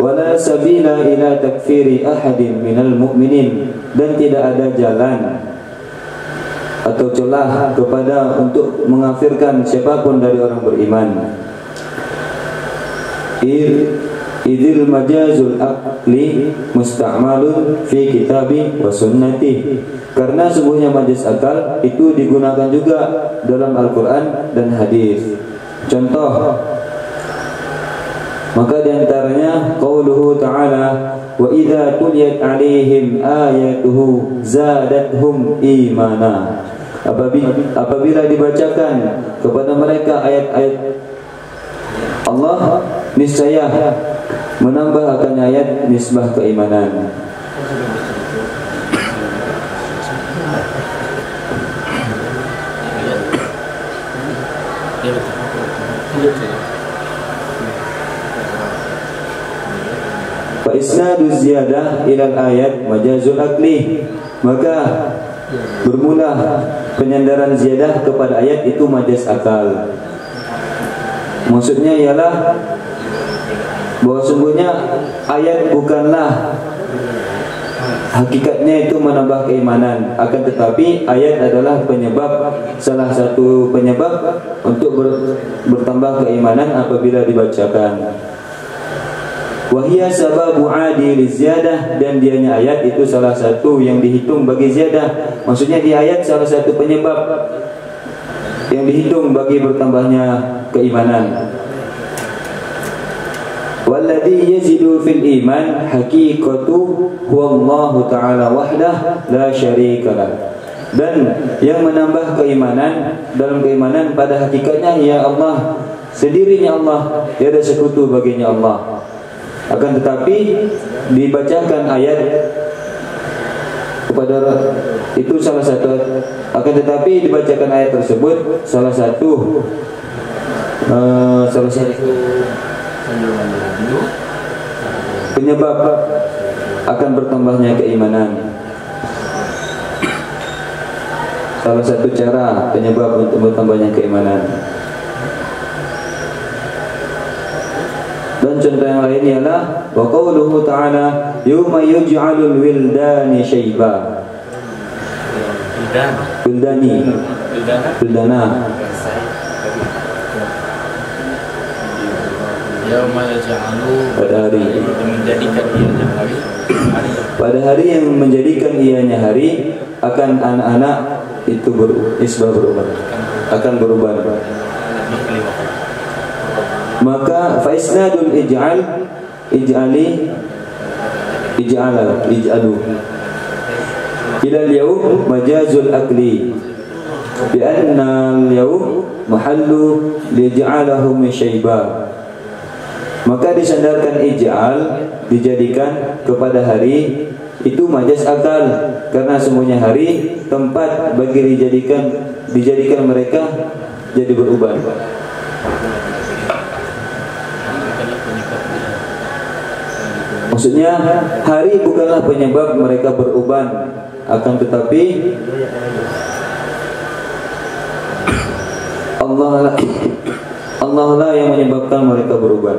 Wala sabila ila takfiri ahadin minal mu'minin, dan tidak ada jalan atau celah kepada untuk mengafirkan siapapun dari orang beriman. Idzil majazul aqli musta'malun fi kitabi wa sunnati. Karena sungguhnya majaz akal itu digunakan juga dalam Al-Quran dan hadis. Contoh, maka diantaranya qauluhu ta'ala wa idza tuliyat 'alaihim ayatuhu zadathum imana. Apabila dibacakan kepada mereka ayat-ayat Allah, niscaya menambah akan ayat nisbah keimanan. Fa isnadu ziyadah ilal ayat majazul akli. Maka bermula penyandaran ziyadah kepada ayat itu majaz akal. Maksudnya ialah bahwa sungguhnya ayat bukanlah hakikatnya itu menambah keimanan, akan tetapi ayat adalah penyebab, salah satu penyebab untuk bertambah keimanan apabila dibacakan. Wahia sababu adi liziyadah, dan dianya ayat itu salah satu yang dihitung bagi ziyadah. Maksudnya di ayat salah satu penyebab yang dihitung bagi bertambahnya keimanan. Walladhi yazidu fil iman haqiqatu huwallahu ta'ala wahdah la syarikalah. Dan yang menambah keimanan dalam keimanan pada hakikatnya ya Allah, sendirinya Allah, tiada sekutu baginya Allah. Akan tetapi dibacakan ayat kepada itu salah satu, akan tetapi dibacakan ayat tersebut salah satu penyebab akan bertambahnya keimanan. Salah satu cara penyebab untuk bertambahnya keimanan. Dan contoh yang lain ialah wa qauluhu ta'ala yawma yuj'alul wildani syaiba. Wildana pada hari, pada hari yang menjadikan ianya hari, akan anak-anak itu berubah, akan berubah. Maka faisnadul ij'alu ila al-yawm majazul akli bi anna al-yawm mahallu lij'alahum syaiba. Maka disandarkan ij'al, dijadikan kepada hari, itu majaz akal, karena semuanya hari tempat bagi dijadikan mereka jadi berubah. Maksudnya hari bukanlah penyebab mereka beruban, akan tetapi Allah lah yang menyebabkan mereka beruban.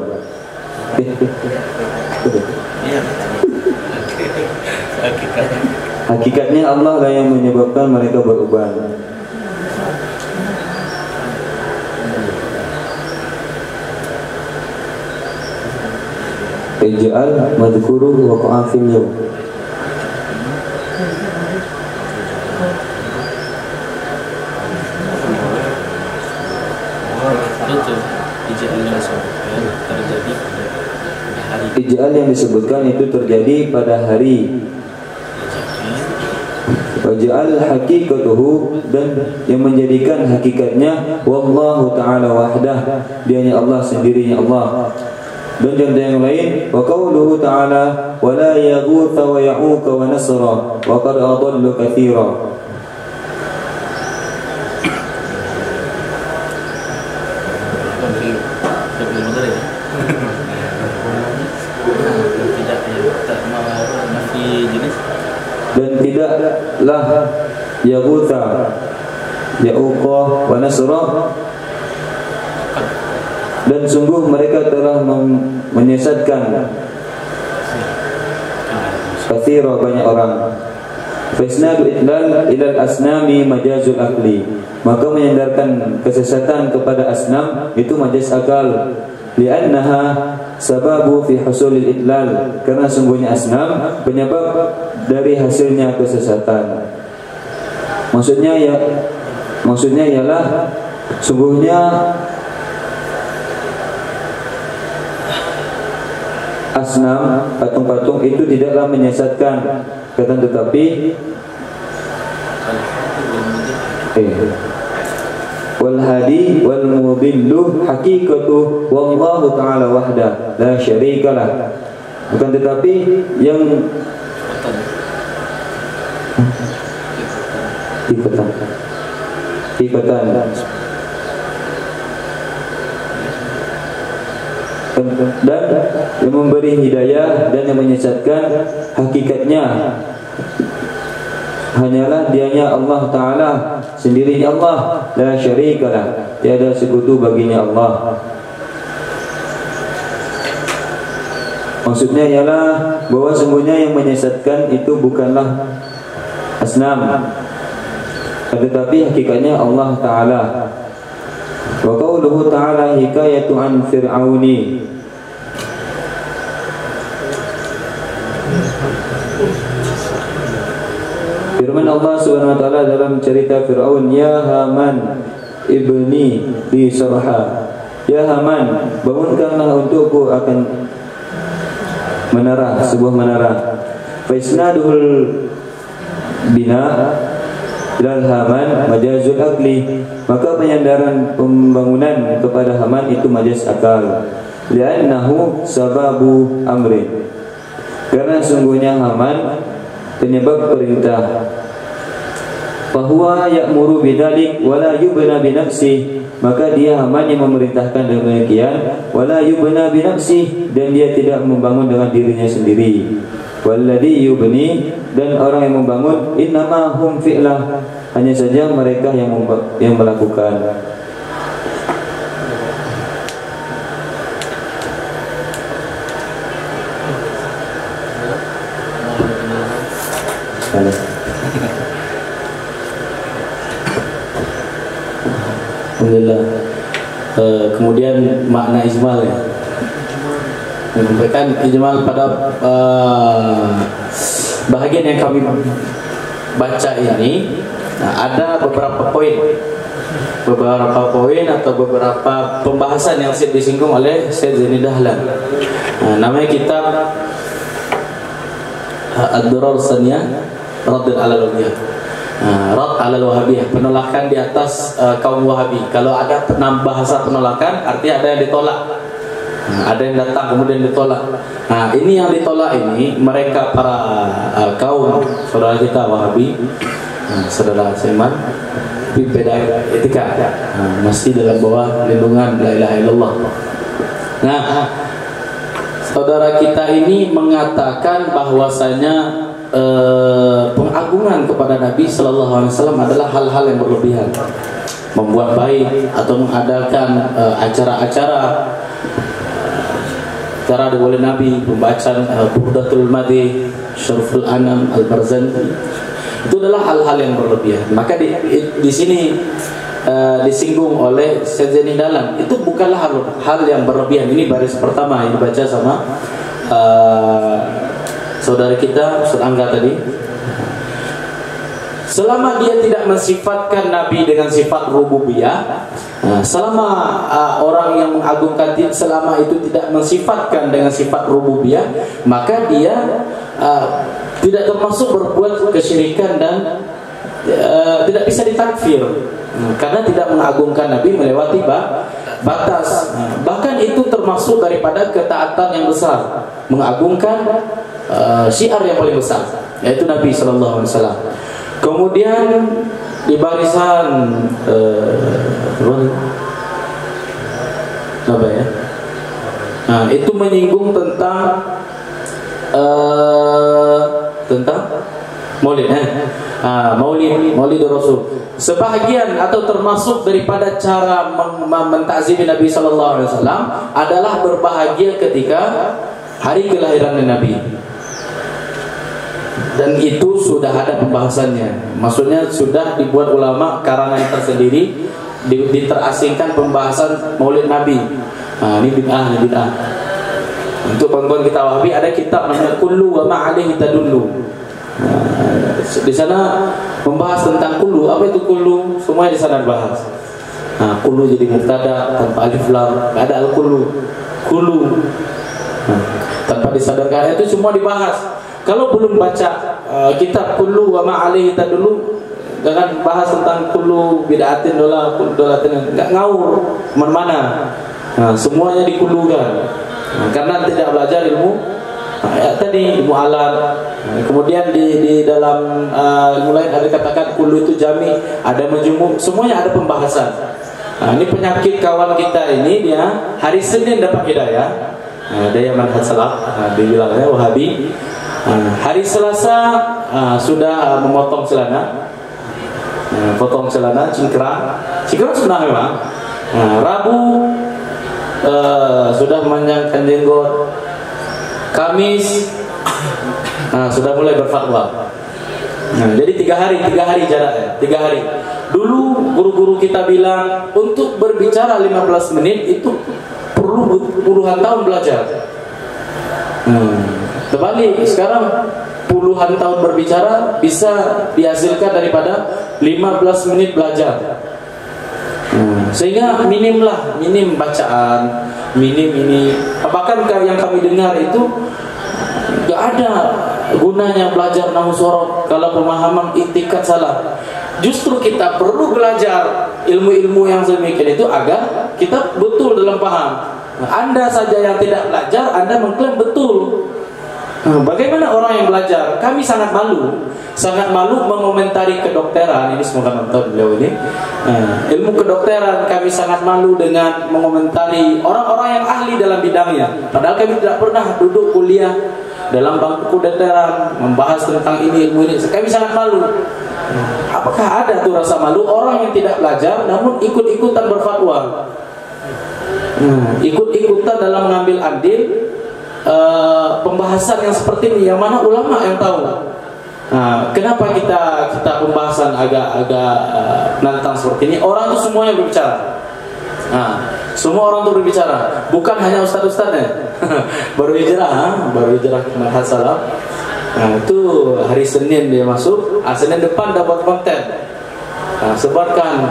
Hakikatnya Allah lah yang menyebabkan mereka beruban. Ij'al madhkuru waqa'a fil yawm. Ij'al yang disebutkan itu terjadi pada hari. Waj'al haqiqatuhu, dan yang menjadikan hakikatnya wallahu ta'ala wahdah, dianya Allah, sendirinya Allah. Dan contoh yang lain wa qauluhu ta'ala wa la yaghutha wa ya'uqa wa nasra wa qad adallu katsira. Dan tidaklah yaghutha, ya'uqa wa nasra, dan sungguh mereka telah menyesatkan katsira, banyak orang. Fasnadu idlal ilal asnami majazul akli. Maka menyandarkan kesesatan kepada asnam itu majaz akal. li'annaha sababu fi husulil idlal, karena sungguhnya asnam penyebab dari hasilnya kesesatan. Maksudnya ialah sungguhnya asnam, patung-patung itu tidaklah menyesatkan, tetapi wal hadi wal mudillu haqiqatu wallahu ta'ala wahda la syarikalah. Bukan tetapi yang tifatan dan yang memberi hidayah dan yang menyesatkan hakikatnya hanyalah dianya Allah Ta'ala, sendirinya Allah, la syarikalah, tiada sekutu baginya Allah. Maksudnya ialah bahwa sungguhnya yang menyesatkan itu bukanlah asnam, tetapi hakikatnya Allah Ta'ala. Wa qauluhu ta'ala hikayatu an fir'auni, firman Allah Subhanahu wa taala dalam cerita Firaun, ya Haman ibni li sarha, ya Haman bangunkanlah untukku akan menara, sebuah menara. Fa isnadul bina ilal Haman majazul akli, maka penyandaran pembangunan kepada Haman itu majaz akal. Li'annahu sababu amri, karena sungguhnya Haman penyebab perintah. Fahuwa ya'muru bidzalik wala yubna bi nafsihi, maka dia Haman yang memerintahkan demikian, wala yubna bi nafsihi, dan dia tidak membangun dengan dirinya sendiri. Walladhi yubni, dan orang yang membangun, innama hum fi'lah, hanya saja mereka yang melakukan. Alhamdulillah. Kemudian makna ijmal ya, menyampaikan ijmal pada bahagian yang kami baca ini. Ada beberapa poin atau beberapa pembahasan yang disinggung oleh Syekh Zaini Dahlan. Namanya kitab Ad-Durar Saniyah Radd al-Wahabiyah, penolakan di atas kaum Wahabi. Kalau ada bahasa penolakan, artinya ada yang ditolak, ada yang datang kemudian ditolak. Nah, ini yang ditolak ini mereka para kaum saudara kita Wahabi, saudara Seman, beda etika, masih dalam bawah lindungan la ilaha illallah. Nah, saudara kita ini mengatakan bahwasanya pengagungan kepada Nabi Sallallahu Alaihi Wasallam adalah hal-hal yang berlebihan, membuat baik atau mengadakan acara-acara cara oleh Nabi, pembacaan Burdatul Madhi, Syariful Anam, Al-Barzanji, itu adalah hal-hal yang berlebihan. Maka di sini disinggung oleh Syekh Zaini Dahlan, itu bukanlah hal yang berlebihan. Ini baris pertama yang dibaca sama saudara kita Ustaz Angga tadi. Selama dia tidak mensifatkan Nabi dengan sifat rububiyah, selama orang yang mengagungkan, selama itu tidak mensifatkan dengan sifat rububiyah, maka dia tidak termasuk berbuat kesyirikan dan tidak bisa ditakfir, karena tidak mengagungkan Nabi melewati batas. Bahkan itu termasuk daripada ketaatan yang besar, mengagungkan syiar yang paling besar, yaitu Nabi Sallallahu Alaihi Wasallam. Kemudian di barisan apa ya? Nah, itu menyinggung tentang Maulid, Maulid Rasul. Sebahagian atau termasuk daripada cara mentakzimi Nabi Sallallahu Alaihi Wasallam adalah berbahagia ketika hari kelahiran Nabi. Dan itu sudah ada pembahasannya. Maksudnya sudah dibuat ulama karangan tersendiri, diterasingkan pembahasan Maulid Nabi. Ini bid'ah. Untuk kawan-kawan kita Wahabi ada kitab namanya Kullu wa ma alaihi tadullu. Di sana membahas tentang kullu. Apa itu kullu? Semua di sana dibahas. Kullu jadi mubtada tanpa alif lam, enggak ada al-kullu. Kullu tanpa disadarkan, itu semua dibahas. Kalau belum baca kitab Kullu wa ma alaihi tadullu, jangan bahas tentang kullu bid'atin dolatin, enggak ngawur kemana-mana. Semuanya dikulukan. Karena tidak belajar ilmu tadi ilmu alat. Kemudian di dalam mulai ada katakan kullu itu jami, ada majmu', semuanya ada pembahasan. Ini penyakit kawan kita ini, dia hari Senin dapat hidayah, daya manhaj salaf, dibilangnya Wahabi. Hari Selasa sudah memotong celana, potong celana, cingkrang sudah memang. Rabu sudah memanjangkan jenggot. Kamis sudah mulai berfatwa. Jadi 3 hari jaraknya, 3 hari. Dulu guru-guru kita bilang untuk berbicara 15 menit itu perlu puluhan tahun belajar. Terbalik, sekarang puluhan tahun berbicara bisa dihasilkan daripada 15 menit belajar. Sehingga minim bacaan, minim ini. Bahkan yang kami dengar itu gak ada gunanya belajar nahwu sorof kalau pemahaman i'tiqad salah. Justru kita perlu belajar ilmu-ilmu yang sedemikian itu agar kita betul dalam paham. Anda saja yang tidak belajar, Anda mengklaim betul. Bagaimana orang yang belajar? Kami sangat malu mengomentari kedokteran. Ini semoga nonton beliau ini. Ilmu kedokteran kami sangat malu dengan mengomentari orang-orang yang ahli dalam bidangnya. Padahal kami tidak pernah duduk kuliah dalam bangku kedokteran membahas tentang ini ilmu ini. Kami sangat malu. Apakah ada tuh rasa malu orang yang tidak belajar namun ikut-ikutan berfatwa? Ikut-ikutan dalam mengambil andil pembahasan yang seperti ini, yang mana ulama yang tahu. Kenapa kita pembahasan agak nantang seperti ini? Orang itu semuanya berbicara. Semua orang itu berbicara, bukan hanya ustaz-ustaznya. baru hijrah ke manhaj salaf. Itu hari Senin dia masuk, Senin depan dapat konten. Sebarkan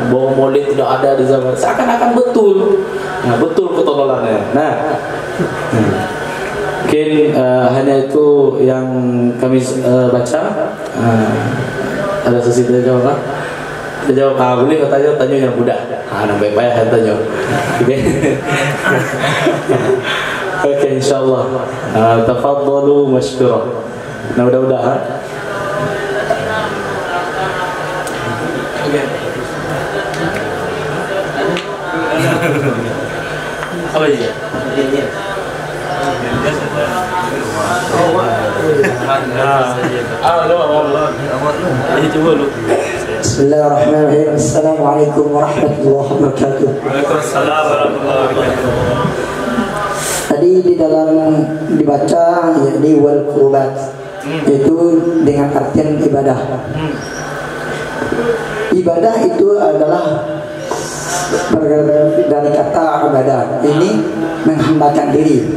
bahwa maulid tidak ada di zaman, seakan-akan betul ketololannya. Mungkin hanya itu yang kami baca. Ada sesi tanya jawab. Kita jawab boleh tanya yang mudah. Nampak payah tanya. Oke, insyaallah. Tafadhalu mashkura. Mudah-mudahan. Apa dia? Bismillahirrahmanirrahim. Assalamualaikum warahmatullahi wabarakatuh. Waalaikumsalam warahmatullahi wabarakatuh. Tadi di dalam dibaca yakni wal qurbat, itu dengan artian ibadah. Ibadah itu adalah dari kata ibadah, ini menghambakan diri.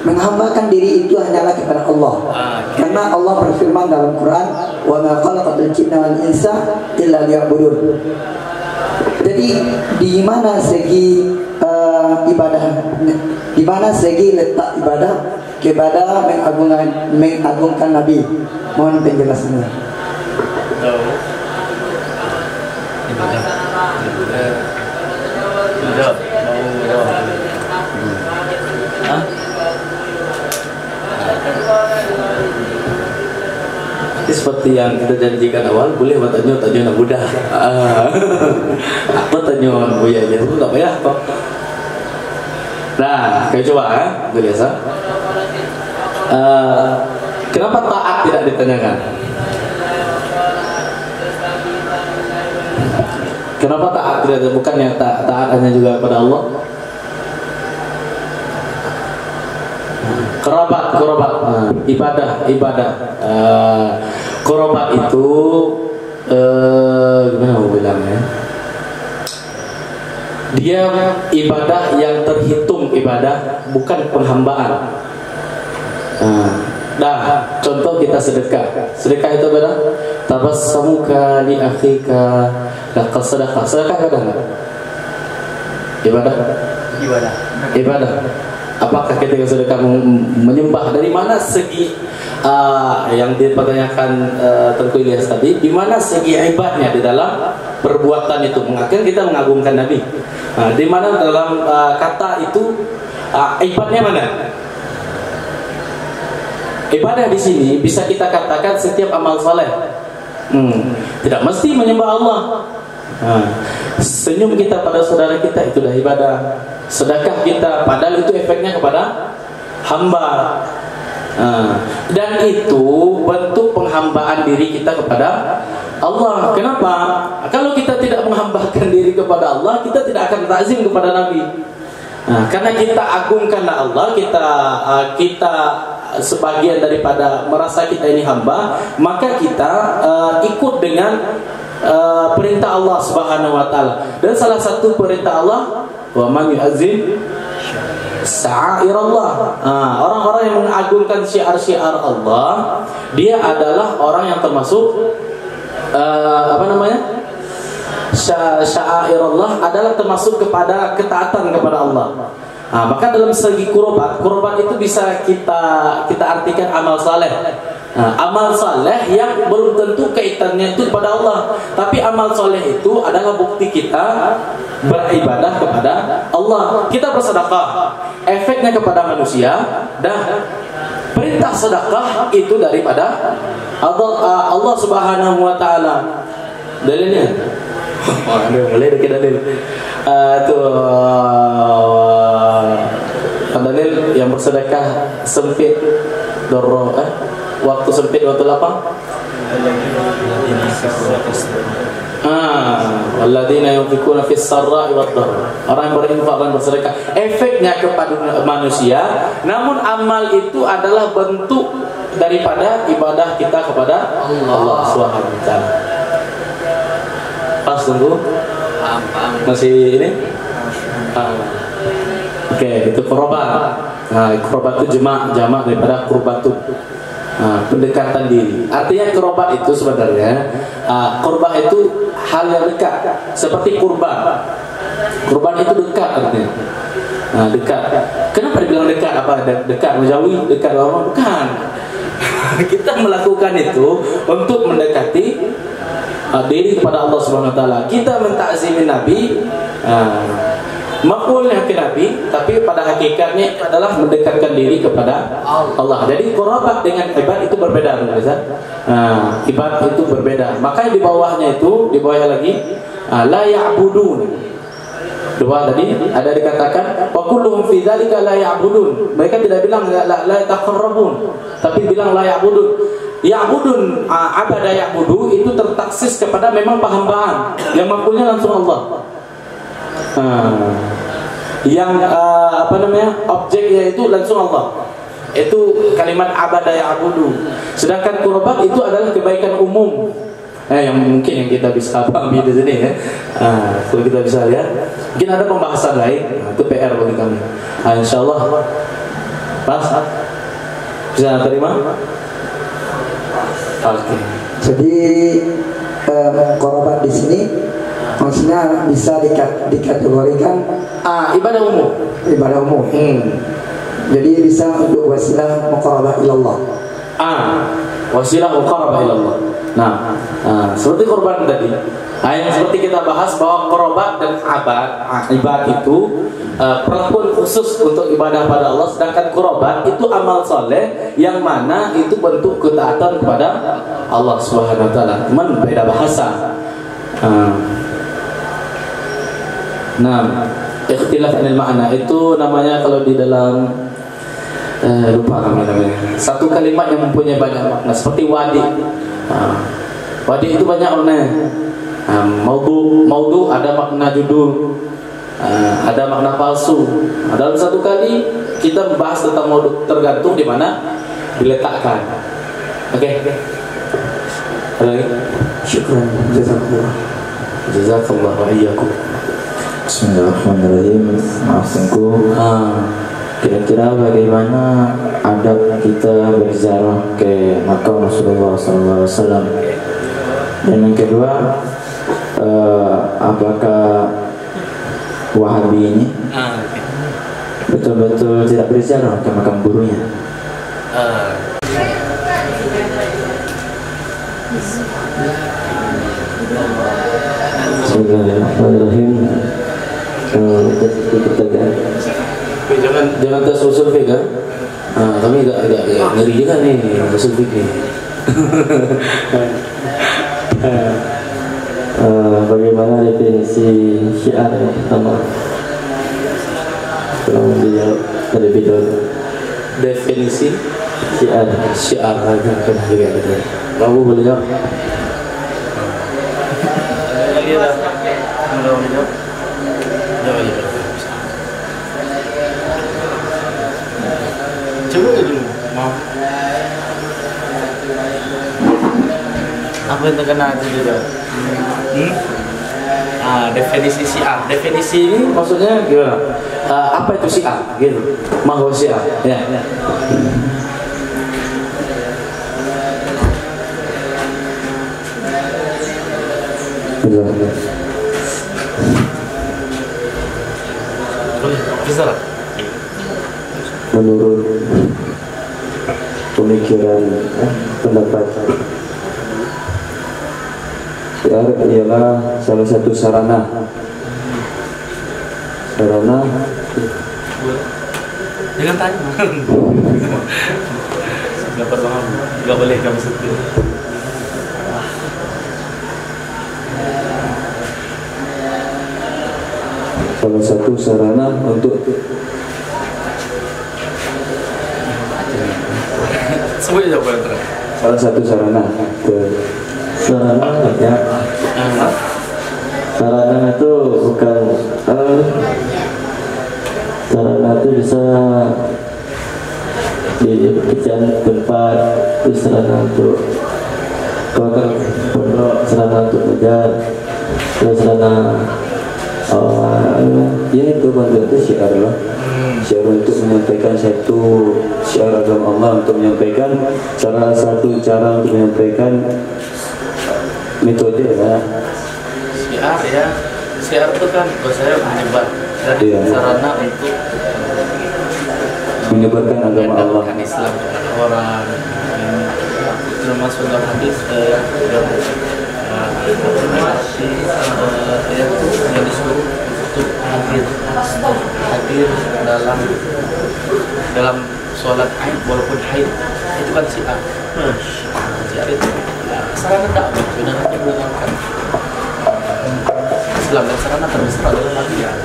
Menghambakan diri itu hanyalah kepada Allah. Karena Allah berfirman dalam Quran, "Wa ma khalaqatul jinna wal insa illa liya'budun." Jadi di mana segi ibadah, di mana segi letak ibadah kepada mengagungkan Nabi? Mohon penjelasannya. Seperti yang kita janjikan awal, boleh tanya yang mudah. Apa tanya buaya itu tak payah kok. Nah, kita coba biasa. Kenapa taat tidak ditanyakan? Kenapa taat tidak? Bukan yang taat hanya juga kepada Allah. Qurabat, ibadah. Qurabat itu gimana mau bilangnya? Dia ibadah yang terhitung ibadah, bukan penghambaan. Contoh kita sedekah. Sedekah itu apa? Tabassamuka li akhika laqad sadaqah. Sedekah ada enggak? Ibadah. Apakah ketika sedekah menyembah? Dari mana segi yang dipertanyakan Tengku Ilyas tadi, di mana segi ibadahnya di dalam perbuatan itu? Mengakhirkan kita mengagungkan Nabi. Di mana dalam kata itu ibadahnya mana? Ibadah di sini bisa kita katakan setiap amal saleh. Tidak mesti menyembah Allah. Senyum kita pada saudara kita itu dah ibadah. Sedekah kita, padahal itu efeknya kepada hamba. Dan itu bentuk penghambaan diri kita kepada Allah. Kenapa? Kalau kita tidak menghambakan diri kepada Allah, kita tidak akan takzim kepada Nabi. Karena kita agungkanlah Allah, kita sebagian daripada merasa kita ini hamba, maka kita ikut dengan perintah Allah Subhanahu wa taala. Dan salah satu perintah Allah, wa man yu'azzim sya'airallah. Orang-orang yang mengagungkan syiar-syiar Allah, dia adalah orang yang termasuk sya'airallah adalah termasuk kepada ketaatan kepada Allah. Maka dalam segi kurban itu bisa kita artikan amal saleh. Amal saleh yang belum tentu kaitannya itu kepada Allah, tapi amal saleh itu adalah bukti kita beribadah kepada Allah. Kita bersedekah, efeknya kepada manusia, dan perintah sedekah itu daripada Allah Subhanahu wa taala. Dalilnya boleh dalil. Dalil yang bersedekah sempit waktu sempit, waktu lapang. Alladzina yunfikuna fis sarra'i wad dharra. Orang yang berinfak dan bersedekah, efeknya kepada manusia, namun amal itu adalah bentuk daripada ibadah kita kepada Allah Subhanahu wa taala. Pas tunggu. Masih ini? Oke, itu qurbat. Qurbat itu jamak daripada qurbatun. Pendekatan diri. Artinya qurbat itu sebenarnya qurbat itu hal yang dekat, seperti kurban. Kurban itu dekat artinya. Dekat. Kenapa dibilang dekat? Apa dekat menjauhi, dekat lama? Bukan. Kita melakukan itu untuk mendekati diri kepada Allah Subhanahu wa taala. Kita mentakzimin Nabi, maqulnya ke Nabi, tapi pada hakikatnya adalah mendekatkan diri kepada Allah. Jadi qurabat dengan ibad itu berbeda, ibad itu berbeda. Makanya di bawahnya lagi la ya'budun. Dua tadi ada dikatakan wa kulluhum fi dzalika la ya'budun. Mereka tidak bilang la taqarrabun, tapi bilang la ya'budun. Ya'budun, abada ya'budu itu tertaksis kepada memang penghambaan yang mampunya langsung Allah. Yang objeknya itu langsung Allah. Itu kalimat abada ya'budu. Sedangkan qurbat itu adalah kebaikan umum. Yang mungkin yang kita bisa pahami di sini ya. Kalau kita bisa lihat, mungkin ada pembahasan lain, itu PR bagi kami. Insyaallah. Pas? Bisa terima? Oke. Jadi qurabat di sini maksudnya bisa dikategorikan ibadah umum. Ibadah umum. Jadi bisa untuk wasilah muqarabah ilallah. Wasilah muqarabah ilallah. Seperti kurban tadi. Yang seperti kita bahas bahwa qurabat dan ibad itu perlakuan khusus untuk ibadah pada Allah, sedangkan qurabat itu amal soleh yang mana itu bentuk ketaatan kepada Allah Subhanahu wa taala. Cuman beda bahasa. Ikhtilaf anil makna itu namanya kalau di dalam lupa namanya. Satu kalimat yang mempunyai banyak makna seperti wadi. Wadi itu banyak makna. Maudu ada makna judul, ada makna palsu. Dalam satu kali kita membahas tentang maudu, tergantung di mana diletakkan. Oke. Ada lagi? Syukran, jazakallah. Jazakallah wa iyyakum. Bismillahirrahmanirrahim. Maaf Tengku. Kira-kira bagaimana adab kita berziarah ke makam Rasulullah SAW? Dan yang kedua, apakah Wahabi ini betul-betul tidak berziarah ke makam gurunya? Bismillahirrahmanirrahim. Jangan tes usul fikih kan? Kami agak ngeri juga nih usul fikih. Bagaimana definisi syiar yang pertama? Tolong dia terlebih dahulu. Definisi Syiar. syiar aja kan juga gitu. Kamu boleh jawab? Coba dulu, mau. Apa yang terkena itu juga? Definisi syiar. Definisi ini Maksudnya gimana? Apa itu syiar? Gitu. Mahwa syiar. Ya. bisa lah. Menurut pemikiran pendapat syiar ialah salah satu sarana Jangan tanya. Nggak perlu, nggak boleh kamu setir. salah satu sarana untuk Semuanya jawab yang terakhir. salah satu sarana ya. Sarana itu bukan sarana itu bisa dijadikan tempat, terus sarana untuk pondok, sarana untuk belajar, terus sarana ya itu bantu itu syiar loh. Syiar untuk menyampaikan satu syiar agama Allah, untuk menyampaikan salah satu cara untuk menyampaikan metode ya. Syiar ya, syiar itu kan bahasanya menyebar dan Iya. sarana untuk menyebarkan agama Allah. menyebarkan Islam kepada orang. Ini termasuk dalam hadis yang disuruh untuk hadir dalam sholat Aid walaupun haid, itu kan syiar. Syiar itu sarana dakwah dengan mengenalkan Islam, dan sarana terbesar adalah hadiah.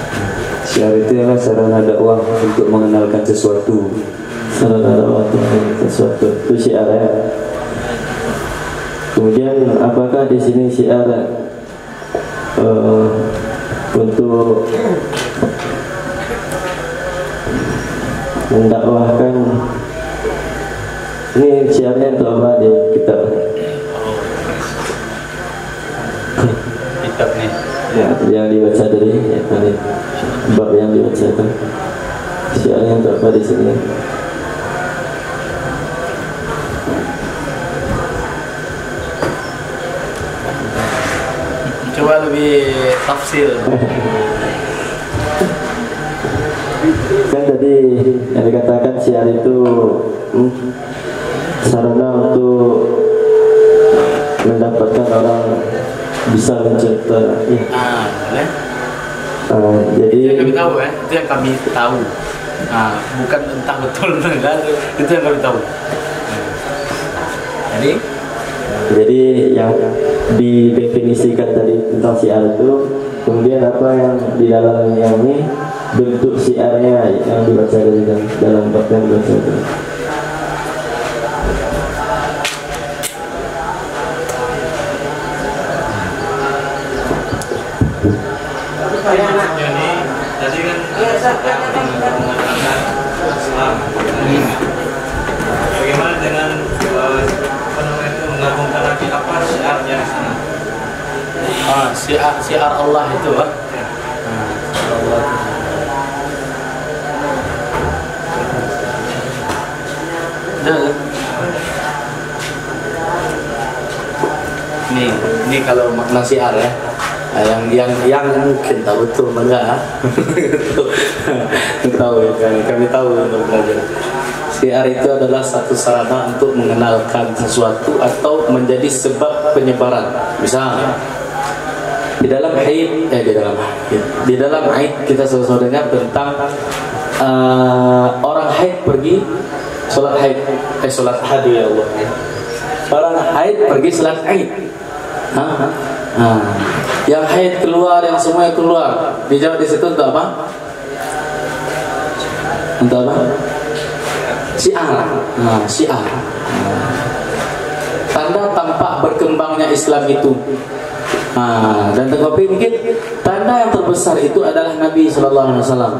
Syiar itu adalah sarana dakwah untuk mengenalkan sesuatu. Sarana dakwah untuk mengenalkan sesuatu itu syiar ya. Kemudian apakah di sini syiar untuk mendakwahkan, ini syiarnya untuk apa di kitab? Kitab nih. Ya, yang dibaca tadi, ya, tadi bab yang dibaca itu syiarnya untuk apa di sini? Coba lebih tafsir. Kan tadi yang dikatakan syiar itu sarana untuk mendapatkan orang bisa mencipta. Boleh. Jadi Itu yang kami tahu ya, itu yang kami tahu. Bukan entah betul enggak, itu yang kami tahu. jadi yang didefinisikan tadi tentang syiar itu, kemudian apa yang di dalamnya ini bentuk syiarnya yang dibaca dari dalam bab yang dibaca itu. Jadi kan bagaimana dengan menggabungkan lagi apa syiarnya di sana? Syiar Allah itu, Pak. Ini kalau makna syiar ya. Yang mungkin tahu betul enggak? Tahu ya, kami tahu untuk belajar. Syiar itu adalah satu sarana untuk mengenalkan sesuatu atau menjadi sebab penyebaran. Misal di dalam haid kita selalu dengar tentang orang haid pergi sholat haid, sholat haid ya Allah. Orang haid pergi sholat haid. Yang haid keluar, yang semuanya keluar. Dijawab di situ untuk apa? Untuk apa? Syiar. Syiar. Tanda tampak berkembangnya Islam itu. Dan tetapi mungkin tanda yang terbesar itu adalah Nabi Sallallahu Alaihi Wasallam.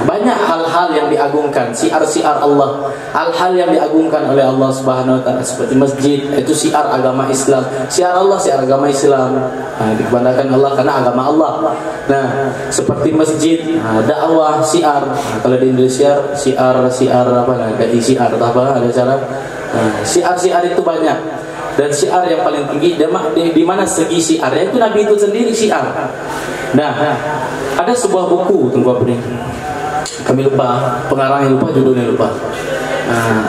Banyak hal-hal yang diagungkan, syiar-syiar Allah, hal-hal yang diagungkan oleh Allah Subhanahu Wa Taala seperti masjid, itu syiar agama Islam. Syiar Allah, syiar agama Islam. Dikebanggakan Allah karena agama Allah. Nah, seperti masjid, dakwah, syiar. Kalau di Indonesia syiar apa? Kayak syiar apa? Ada cara. Syiar-syiar itu banyak. Dan syiar yang paling tinggi di mana segi syiarnya itu Nabi itu sendiri syiar. Nah, ada sebuah buku tunggu apa nih? Kami lupa, pengarangnya lupa, judulnya lupa.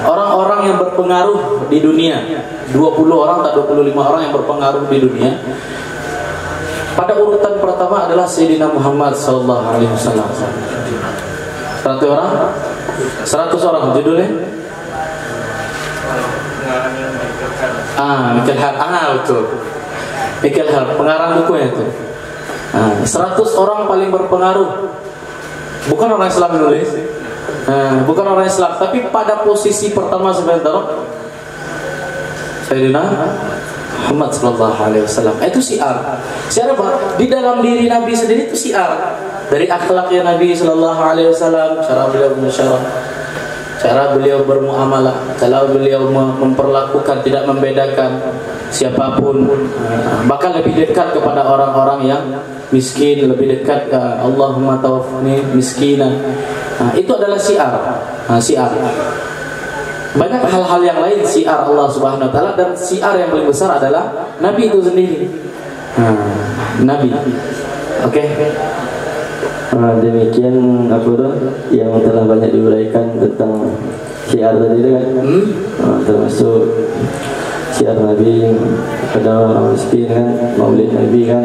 Orang-orang yang berpengaruh di dunia, 20 orang tak 25 orang yang berpengaruh di dunia. Pada urutan pertama adalah Sayyidina Muhammad sallallahu alaihi wasallam. 100 orang? 100 orang judulnya? Michael Hart, betul. Michael Hart, pengarang bukunya itu. 100 orang paling berpengaruh. Bukan orang Islam nulis. Bukan orang Islam, tapi pada posisi pertama sebentar Sayyidina Muhammad sallallahu alaihi wasallam. Itu syiar. Syiar apa? Di dalam diri Nabi sendiri itu syiar. Dari akhlaknya Nabi sallallahu alaihi wasallam, cara beliau bersyarah, cara beliau bermuamalah, cara beliau memperlakukan, tidak membedakan siapapun, bahkan lebih dekat kepada orang-orang yang miskin, lebih dekat Allahumma tawaffani miskinan. Itu adalah syiar. Syiar. Banyak hal-hal yang lain syiar Allah Subhanahu Wa Taala, dan syiar yang paling besar adalah Nabi itu sendiri. Nabi. Oke. Demikian yang telah banyak diuraikan tentang syiar tadi kan, termasuk syiar Nabi kepada orang miskin kan, maulid Nabi kan.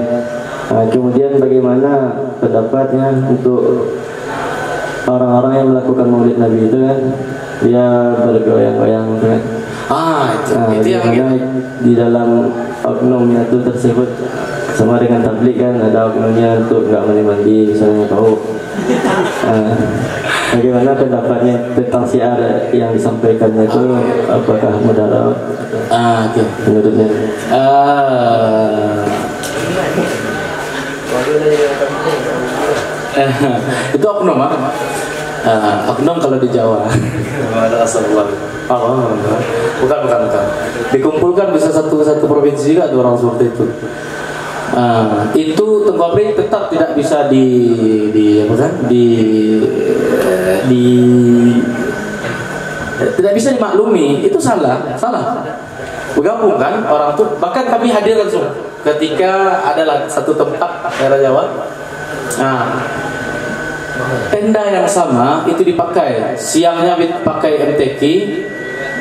Kemudian bagaimana pendapatnya untuk orang-orang yang melakukan maulid Nabi itu kan, dia bergoyang-goyang kan. Itu yang di dalam oknumnya itu tersebut sama dengan tabligh kan, ada oknumnya untuk nggak mandi misalnya tahu. Bagaimana pendapatnya tentang syiar yang disampaikannya itu, apakah mudarat menurutnya? Itu oknum oknum kalau di Jawa. Bukan. Dikumpulkan bisa satu provinsi juga ada orang seperti itu. Itu Tengku Apri tetap tidak bisa tidak bisa dimaklumi. Itu salah. Bergabung kan orang itu. Bahkan kami hadir langsung ketika adalah satu tempat daerah Jawa. Tenda yang sama itu dipakai. Siangnya dipakai MTQ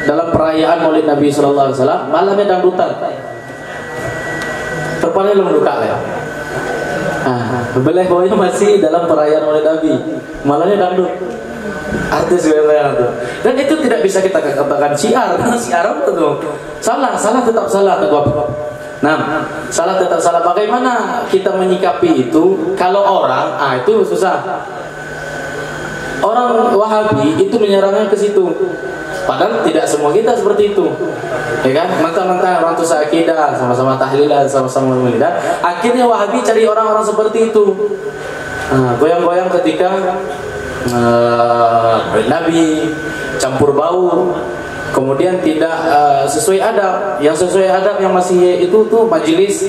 dalam perayaan Maulid Nabi Sallallahu Alaihi Wasallam, malamnya dangdutan. Terpalnya belum buka ya. Belah bawahnya masih dalam perayaan Maulid Nabi, malamnya dangdut. Artis yang itu. Dan itu tidak bisa kita katakan syiar, karena syiar itu salah tetap salah salah tetap salah. Bagaimana kita menyikapi itu? Kalau orang, itu susah. Orang Wahabi itu menyerangnya ke situ. Padahal tidak semua kita seperti itu, ya kan? Mentang-mentang orang itu seakidah, sama-sama tahlilan, sama-sama melihat. Akhirnya Wahabi cari orang-orang seperti itu. Goyang-goyang ketika Nabi, campur bau, kemudian tidak sesuai adab. Yang sesuai adab yang masih itu tuh majelis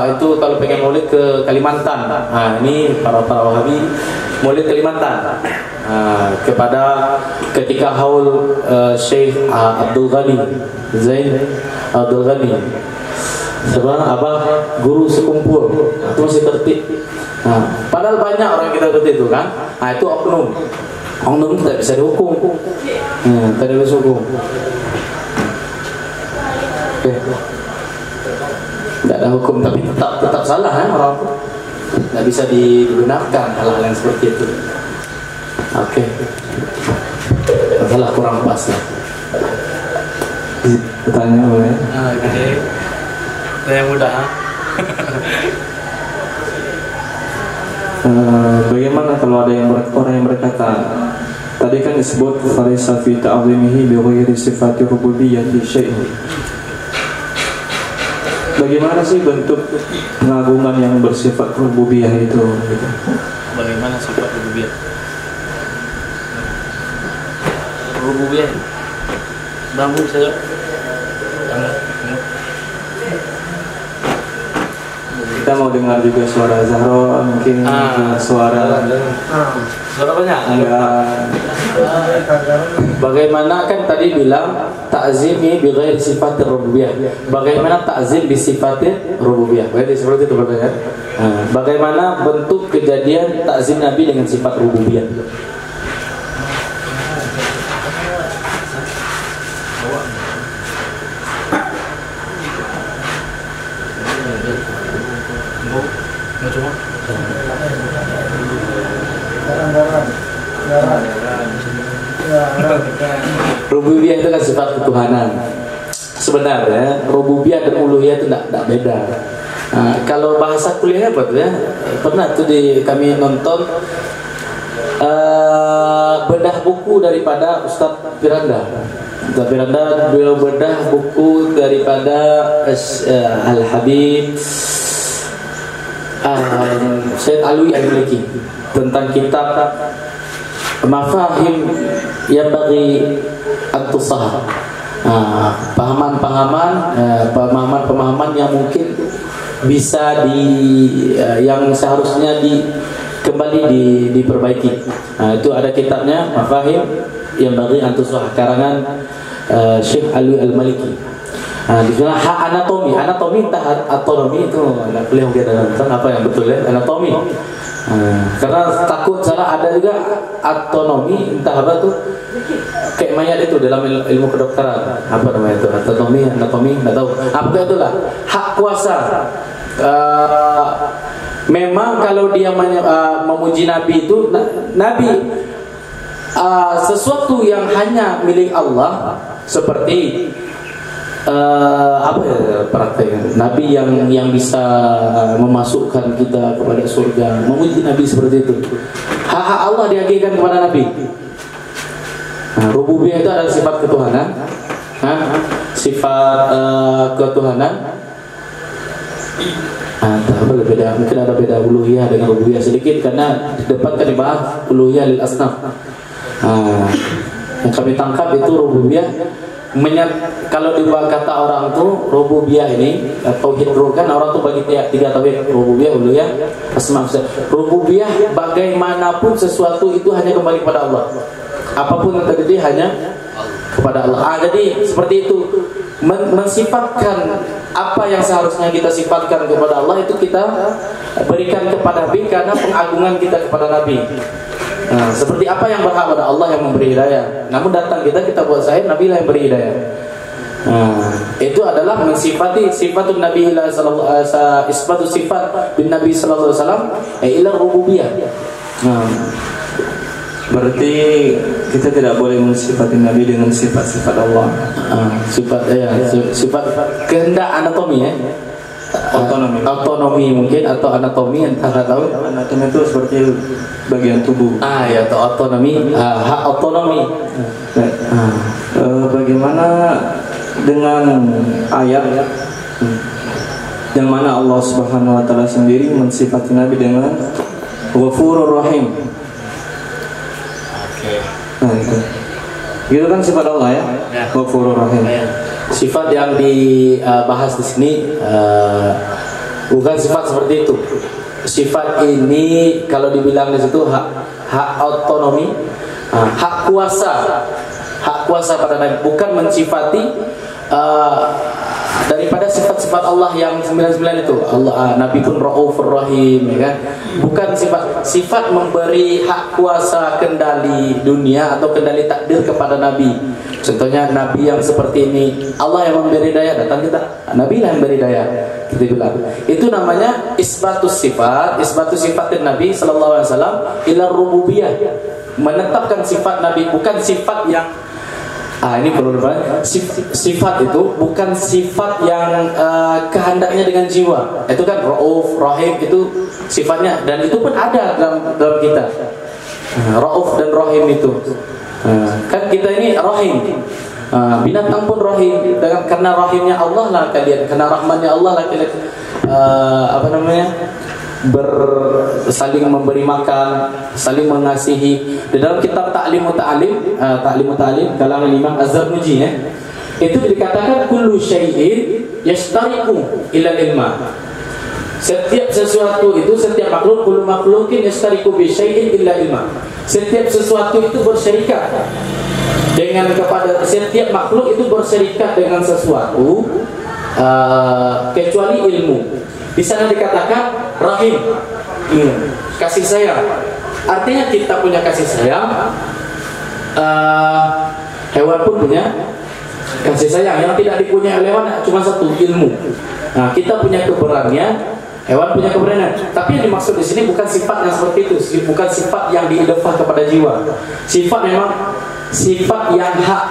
itu kalau pengen maulid ke Kalimantan. Ini para Wahabi Maulid Kalimantan. Kepada ketika haul Syekh Abdul Ghani Zain Abdul Ghani, sebenarnya guru sekumpul itu masih tertib. Padahal banyak orang kita seperti itu kan. Itu oknum tidak bisa dihukum. Tidak bisa dihukum. Tidak ada hukum tapi tetap salah kan orang itu. Tidak bisa digunakan hal-hal yang seperti itu. Masalah kurang pas ya. Pertanyaan boleh? Saya mudah. Bagaimana kalau ada orang yang berkata, tadi kan disebut falaisa fi ta'zimihi bi ghairi sifati rububiyyati syai'un. Bagaimana sih bentuk pengagungan yang bersifat rububiyah itu? Bagaimana sifat rububiyah? Rububiyah bangun saja. Kita mau dengar juga suara Zahra, mungkin suara banyak. Bagaimana kan tadi bilang ta'zimi bi ghairi sifatir rububiyah. Bagaimana ta'zim bi sifatir rububiyah? Berarti seperti itu pertanyaan. Bagaimana bentuk kejadian ta'zim Nabi dengan sifat rububiyah? Rububiyah itu kan sifat ketuhanan. Sebenarnya rububiyah dan uluhiyah itu tidak beda. Kalau bahasa kuliahnya apa tuh ya? Pernah tuh kami nonton bedah buku daripada Ustadz Firanda. Ustadz Firanda beliau bedah buku daripada Al-Habib Syed Alwi Al-Maliki tentang kitab Mafahim yang bagi antusah, pemahaman yang mungkin bisa yang seharusnya kembali diperbaiki. Itu ada kitabnya Mafahim yang bagi antusah karangan Syekh Alwi Al-Maliki. Di sana hak anatomi entah autonomi itu kuliah kita tentang apa yang betul ya anatomi. Karena takut salah ada juga autonomi entah apa tuh kayak mayat itu dalam ilmu kedokteran apa namanya itu anatomi nggak tahu apa itulah hak kuasa. Memang kalau dia memuji Nabi itu Nabi sesuatu yang hanya milik Allah seperti apa ya praktek Nabi yang bisa memasukkan kita kepada surga, memuji Nabi seperti itu. Hak Allah dihakikan kepada Nabi. Rububiyah itu adalah sifat ketuhanan, sifat ketuhanan. Beda, mungkin ada beda uluhiyah dengan rububiyah sedikit karena di depan kan dibahas uluhiyah lil asnaf. Yang kami tangkap itu rububiyah. Kalau dibuat kata orang tuh rububiyah ini tauhid kan orang tuh bagi tiga tauhid rububiyah, uluhiyah, asma. Rububiyah bagaimanapun sesuatu itu hanya kembali kepada Allah. Apapun yang terjadi hanya kepada Allah. Jadi seperti itu mensifatkan apa yang seharusnya kita sifatkan kepada Allah itu kita berikan kepada Nabi karena pengagungan kita kepada Nabi. Seperti apa yang berhak pada Allah yang memberi hidayah. Namun datang kita buat sahih Nabi lah yang beri hidayah. Itu adalah mensifati sifatun Nabi sallallahu alaihi wasallam, isbatu sifat bin Nabi sallallahu alaihi wasallam ila rububiyah. Berarti kita tidak boleh mensifati Nabi dengan sifat-sifat Allah. Sifat kehendak anatomi ya. Autonomi mungkin atau anatomi entah tahu. Anatomi itu seperti bagian tubuh. Ya atau autonomi, hak autonomi. Bagaimana dengan ayat yang mana Allah Subhanahu wa taala sendiri mensifati Nabi dengan Ghafurur Rahim. Itu kan sifat Allah ya. Ghafurur Rahim. Sifat yang dibahas di sini bukan sifat seperti itu. sifat ini kalau dibilang di situ hak otonomi, hak kuasa pada Nabi, bukan mensifati daripada sifat-sifat Allah yang 99 itu. Allah, Nabi pun Raufur Rahim, ya kan? Bukan sifat memberi hak kuasa kendali dunia atau kendali takdir kepada Nabi. Contohnya Nabi yang seperti ini, Allah yang memberi daya, datang kita, Nabi lah yang memberi daya. Kita bilang itu namanya isbatus sifat Nabi sallallahu alaihi wasallam ila rububiyah, menetapkan sifat Nabi, bukan sifat yang ini perlu dipahami. Sifat itu bukan sifat yang kehendaknya dengan jiwa. Itu kan Rauf, Rahim itu sifatnya, dan itu pun ada dalam kita. Rauf dan Rahim itu. Kan kita ini Rahim. Binatang pun Rahim, karena rahimnya Allah lah kalian, karena rahmannya Allah lah kalian saling memberi makan, saling mengasihi. Di dalam kitab Ta'limu Ta'lim kalangan Imam Az-Zarnuji, itu dikatakan kullu syai'in yashtariku ila ilma. Setiap sesuatu itu, setiap makhluk, kullu makhlukin yashtariku bi syai'in illa ilma. Setiap sesuatu itu berserikat dengan kepada setiap makhluk itu berserikat dengan sesuatu kecuali ilmu. Di sana dikatakan rahim, kasih sayang. Artinya kita punya kasih sayang, hewan pun punya kasih sayang. Yang tidak dipunyai oleh hewan cuma satu, ilmu. Nah, kita punya keberanian, hewan punya keberanian. Tapi yang dimaksud di sini bukan sifat yang seperti itu, bukan sifat yang diidafah kepada jiwa. Sifat memang sifat yang hak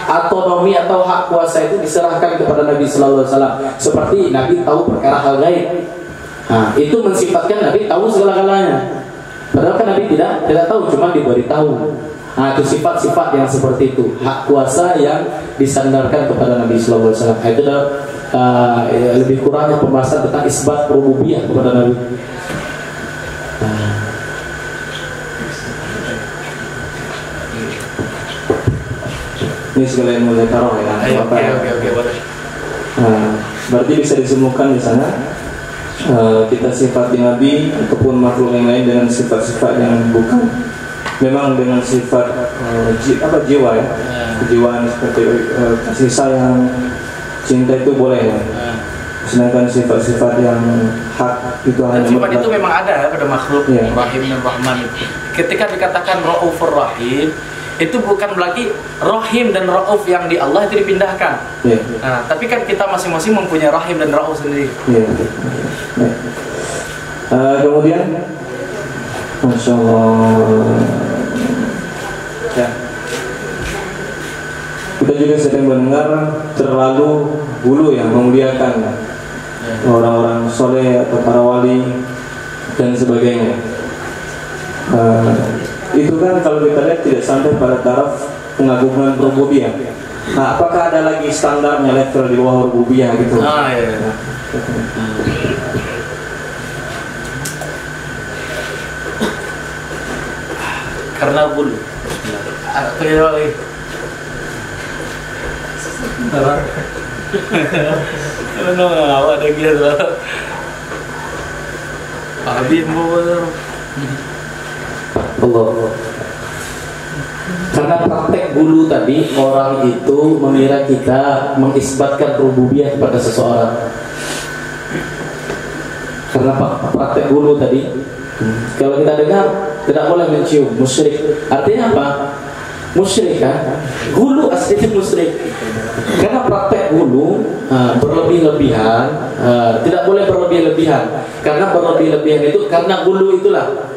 otonomi atau hak kuasa itu diserahkan kepada Nabi Sallallahu Alaihi Wasallam. Seperti Nabi tahu perkara hal gaib. Nah, itu mensifatkan Nabi tahu segala-galanya. Padahal kan Nabi tidak tahu, cuma diberitahu. Nah, itu sifat-sifat yang seperti itu, hak kuasa yang disandarkan kepada Nabi Sallallahu Alaihi Wasallam. Itu lebih kurangnya pembahasan tentang isbat rububiyah kepada Nabi. Ini segala ilmu zakarah ya. Oke. Berarti bisa disimpulkan di sana kita sifat Nabi ataupun makhluk yang lain dengan sifat-sifat yang bukan memang dengan sifat jiwa ya, kejiwaan seperti kasih sayang, cinta itu boleh ya. Sedangkan sifat-sifat yang hak itu hanya sifat itu memang ada pada makhluk, ya. Rahim dan Rahman itu. Ketika dikatakan Raufur Rahim, itu bukan lagi Rahim dan Rauf yang di Allah itu dipindahkan. Yeah. Nah, tapi kan kita masing-masing mempunyai Rahim dan Rauf sendiri. Yeah. Kemudian, Masya Allah, ya. Kita juga sering mendengar terlalu hulu yang memuliakan orang-orang soleh atau para wali dan sebagainya. Itu kan kalau kita lihat tidak sampai pada taraf pengagungan rububiyah. Nah, apakah ada lagi standarnya level di bawah rububiyah gitu? Iya. Karena bulu. Aku ya lagi. No, ada gitu. Habis mau. Allah. Karena praktek bulu tadi, orang itu mengira kita mengisbatkan rububiyah kepada seseorang. Karena praktek bulu tadi, kalau kita dengar tidak boleh mencium, musyrik. Artinya apa? Musyrik kan? Gulu aslinya musyrik. Karena praktek gulu berlebih-lebihan, tidak boleh berlebih-lebihan. Karena berlebih-lebihan itu karena gulu itulah.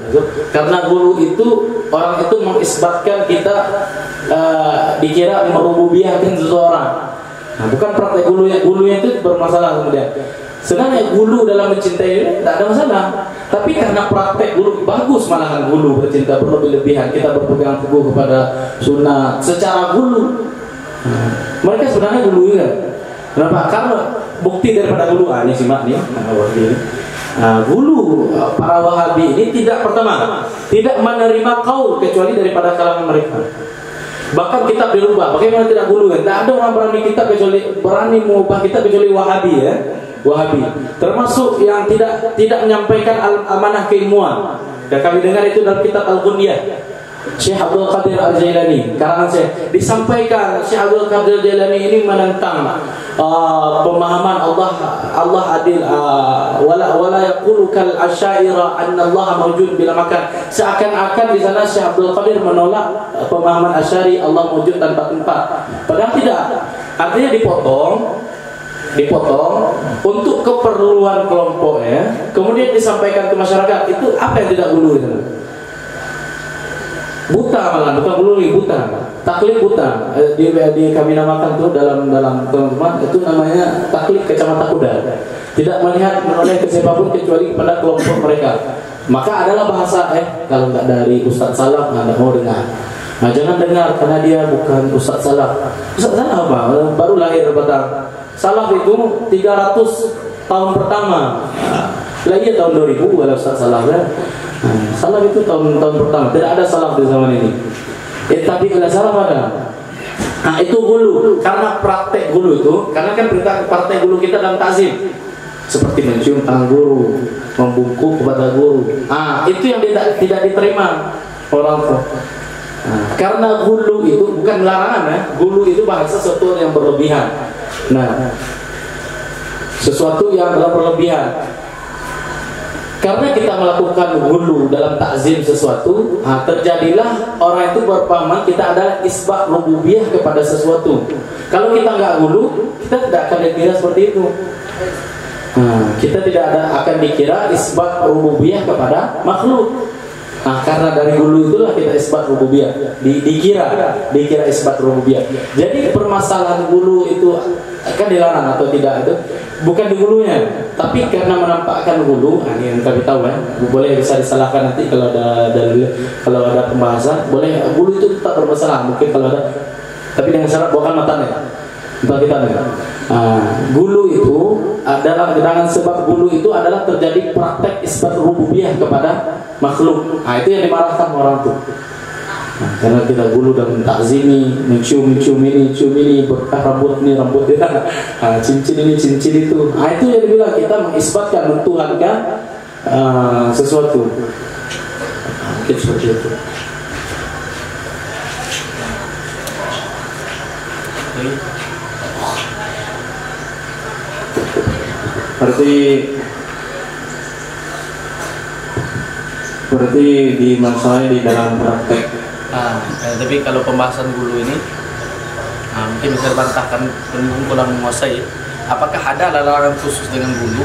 Karena gulu itu orang itu mengisbatkan kita dikira merububiyahkan seseorang. Nah, bukan praktek gulunya itu bermasalah kemudian. Sebenarnya gulu dalam mencintai tidak ada masalah. Tapi karena praktek gulu bagus, malahan gulu bercinta berlebih-lebihan, kita berpegang teguh kepada sunnah secara gulu. Mereka sebenarnya gulu ya. Kenapa? Karena bukti daripada gulu ini simak nih, gulu para Wahabi ini tidak menerima kaul kecuali daripada kalangan mereka. Bahkan kitab dirubah. Bagaimana tidak gulu kan? Tidak ada orang berani kitab kecuali berani mengubah kitab kecuali Wahabi ya. Wahabi. Termasuk yang tidak menyampaikan amanah keilmuan. Dan kami dengar itu dalam kitab Al-Ghunyah. Syekh Abdul Qadir Al-Jailani, karangan saya, disampaikan Syekh Abdul Qadir Al-Jailani ini menentang pemahaman Allah adil, wala yaqulu kal asyairah anna Allah mawjud bila makan. Seakan-akan di sana Syekh Abdul Qadir menolak pemahaman Asy'ari Allah mawjud tanpa tempat. Padahal tidak. Artinya dipotong untuk keperluan kelompoknya, kemudian disampaikan ke masyarakat. Itu apa yang tidak gulu itu? Buta malah, bukan gulu, buta. Taklid buta. Di kami namakan tuh dalam teman-teman itu namanya taklid kacamata kuda. Tidak melihat menoleh ke siapapun kecuali kepada kelompok mereka. Maka adalah bahasa kalau nggak dari Ustadz Salaf nggak mau dengar. Nah, jangan dengar karena dia bukan Ustadz Salaf. Ustadz Salaf apa? Baru lahir Batang. Salaf itu 300 tahun pertama. Lagi tahun 2000 kalau Ustadz Salaf ya. Salaf itu tahun pertama. Tidak ada salaf di zaman ini. Tapi kalau salaf ada. Nah, itu gulu. Karena praktek gulu itu, karena kan praktek gulu kita dalam takzim. Seperti mencium tangan guru, membungkuk kepada guru. Itu yang tidak diterima orang tua. Karena gulu itu bukan larangan ya. Gulu itu bahasa sesuatu yang berlebihan. Nah, sesuatu yang berlebihan. Karena kita melakukan gulu dalam takzim sesuatu, terjadilah orang itu berpahaman kita adalah isbat rububiyah kepada sesuatu. Kalau kita nggak gulu, kita tidak akan dikira seperti itu. Kita tidak akan dikira isbat rububiyah kepada makhluk. Karena dari gulu itulah kita isbat rububiyah. Dikira isbat rububiyah. Jadi permasalahan gulu itu akan dilarang atau tidak itu bukan di gulunya, tapi karena menampakkan gulu. Ini yang kami tahu ya, boleh bisa disalahkan nanti kalau ada pembahasan. Boleh gulu itu tetap bermasalah mungkin kalau ada, tapi dengan syarat bukan matanya. Kita gulu itu adalah dengan sebab gulu itu adalah terjadi praktek isbat rububiyah kepada makhluk. Itu yang dimarahkan orang tuh. Karena kita gulu dan takzimi, mencium ini, berkah rambut ini, cincin ini, cincin itu. Itu yang dibilang kita mengisbatkan, mentuhankan sesuatu. Mungkin seperti itu. Berarti di masalahnya di dalam praktek. Tapi kalau pembahasan gulu ini mungkin bisa dibantahkan kurang menguasai. Apakah ada larangan khusus dengan gulu?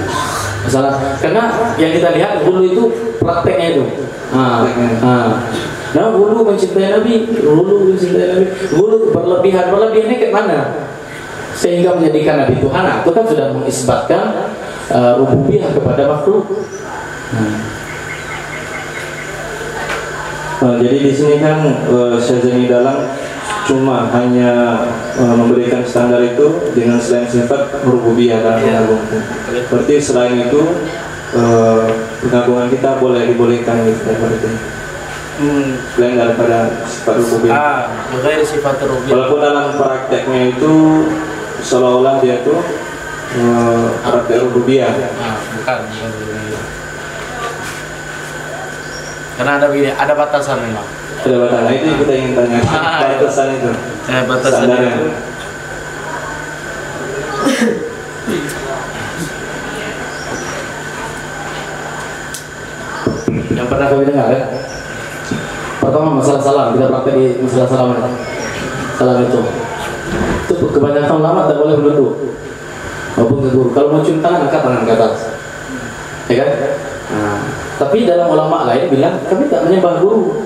Masalah, karena yang kita lihat gulu itu prakteknya itu. Nah, gulu mencintai Nabi, gulu berlebihannya ke mana? Sehingga menjadikan Nabi Tuhan. Itu kan sudah mengisbatkan rububiyah kepada makhluk. Jadi di sini kan Syazani Dalang cuma hanya memberikan standar itu dengan selain sifat rububiyah dan pengagungan. Berarti selain itu pengagungan kita dibolehkan gitu berarti. Selain daripada sifat rububiyah. Walaupun dalam prakteknya itu seolah-olah dia tuh praktek rububiyah. Bukan. Karena ada batasan memang. Ada batasan, itu kita ingin tanya. Batasan itu. Batasan itu. Yang pernah kami dengar ya. Pertama masalah salam, kita praktek di masalah salam. Salam itu kebanyakan ulama tak boleh berduduk maupun ke guru. Kalau mau cium tangan, angkat tangan ke atas, ya kan? Tapi dalam ulama lain bilang kami tak menyembah guru.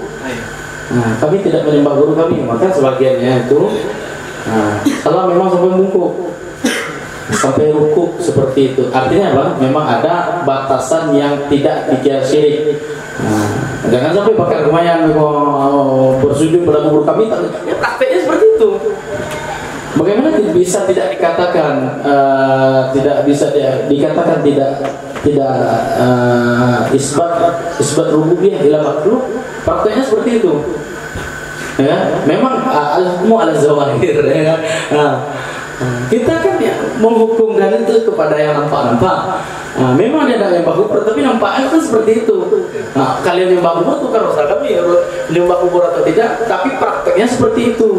Kami tidak menyembah guru kami. Maka sebagiannya itu salam memang sampai bungkuk, sampai rukuk seperti itu. Artinya apa? Memang ada batasan yang tidak dikira syirik. Jangan sampai pakai lumayan bersujud pada guru kami. Ya, prakteknya seperti itu. Bagaimana bisa tidak dikatakan tidak isbat rububiyah ila makhluk? Prakteknya seperti itu. Ya, memang al-hukmu ala zawahir ya. Kita kan ya menghukumkan itu kepada yang nampak-nampak. Nah, memang dia ada yang kubur, tapi nampaknya kan seperti itu. Nah, kalian yang kubur itu kan urusan kami, yang kubur atau tidak, tapi prakteknya seperti itu.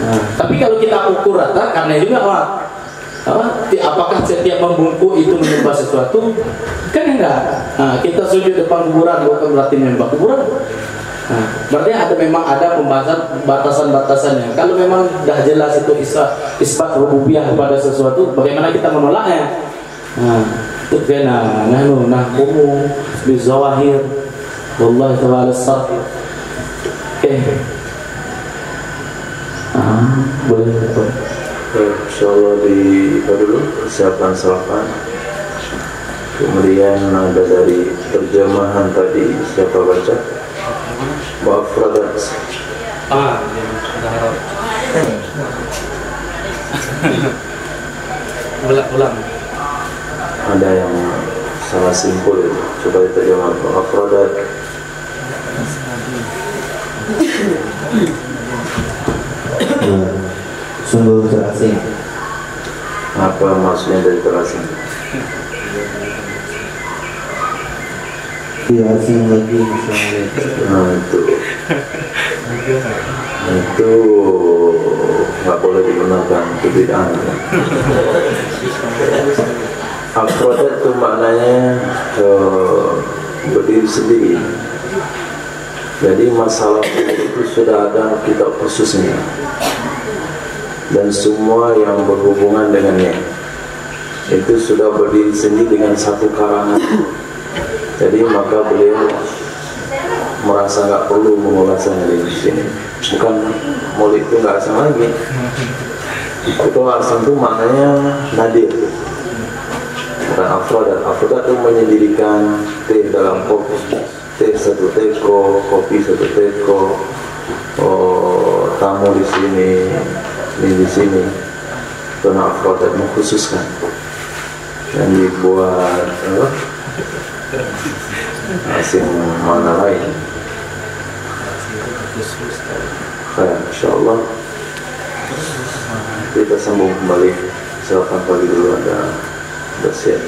Nah, tapi kalau kita ukur rata, karena juga apakah setiap membungkuk itu menyembah sesuatu? Kan enggak. Nah, kita sujud depan kuburan bukan berarti menyembah kuburan. Nah, berarti memang ada pembahasan batasan-batasannya. Kalau memang dah jelas itu isbat rububiyah kepada sesuatu, bagaimana kita menolaknya? Nah, itu kena nahkumu bizawahir wallahi ta'ala as-sahih. Oke. Boleh. Insyaallah dulu persiapan salapan. Kemudian ada dari terjemahan tadi siapa baca? Mu'afradat. Ulang. Ada yang salah simpul, coba diterjemah Mu'afradat. Sungguh terasing. Apa maksudnya dari terasing? Tidak asing lagi misalnya. Nah itu nggak boleh digunakan, itu bid'ah. Afrodat itu maknanya berdiri sendiri. Jadi masalah itu sudah ada kitab khususnya dan semua yang berhubungan dengannya itu sudah berdiri sendiri dengan satu karangan. Jadi maka beliau merasa nggak perlu mengulasnya di sini. Bukan maulid itu nggak asing lagi. Itu asing itu maknanya nadir. Bukan afrodat. Afrodat itu menyendirikan teh dalam kopi, teh satu teko, kopi satu teko, tamu di sini, ini di sini. Karena afrodat mengkhususkan dan dibuat asing mana lain. Insyaallah kita sambung kembali. Silakan pagi dulu ada bersiap.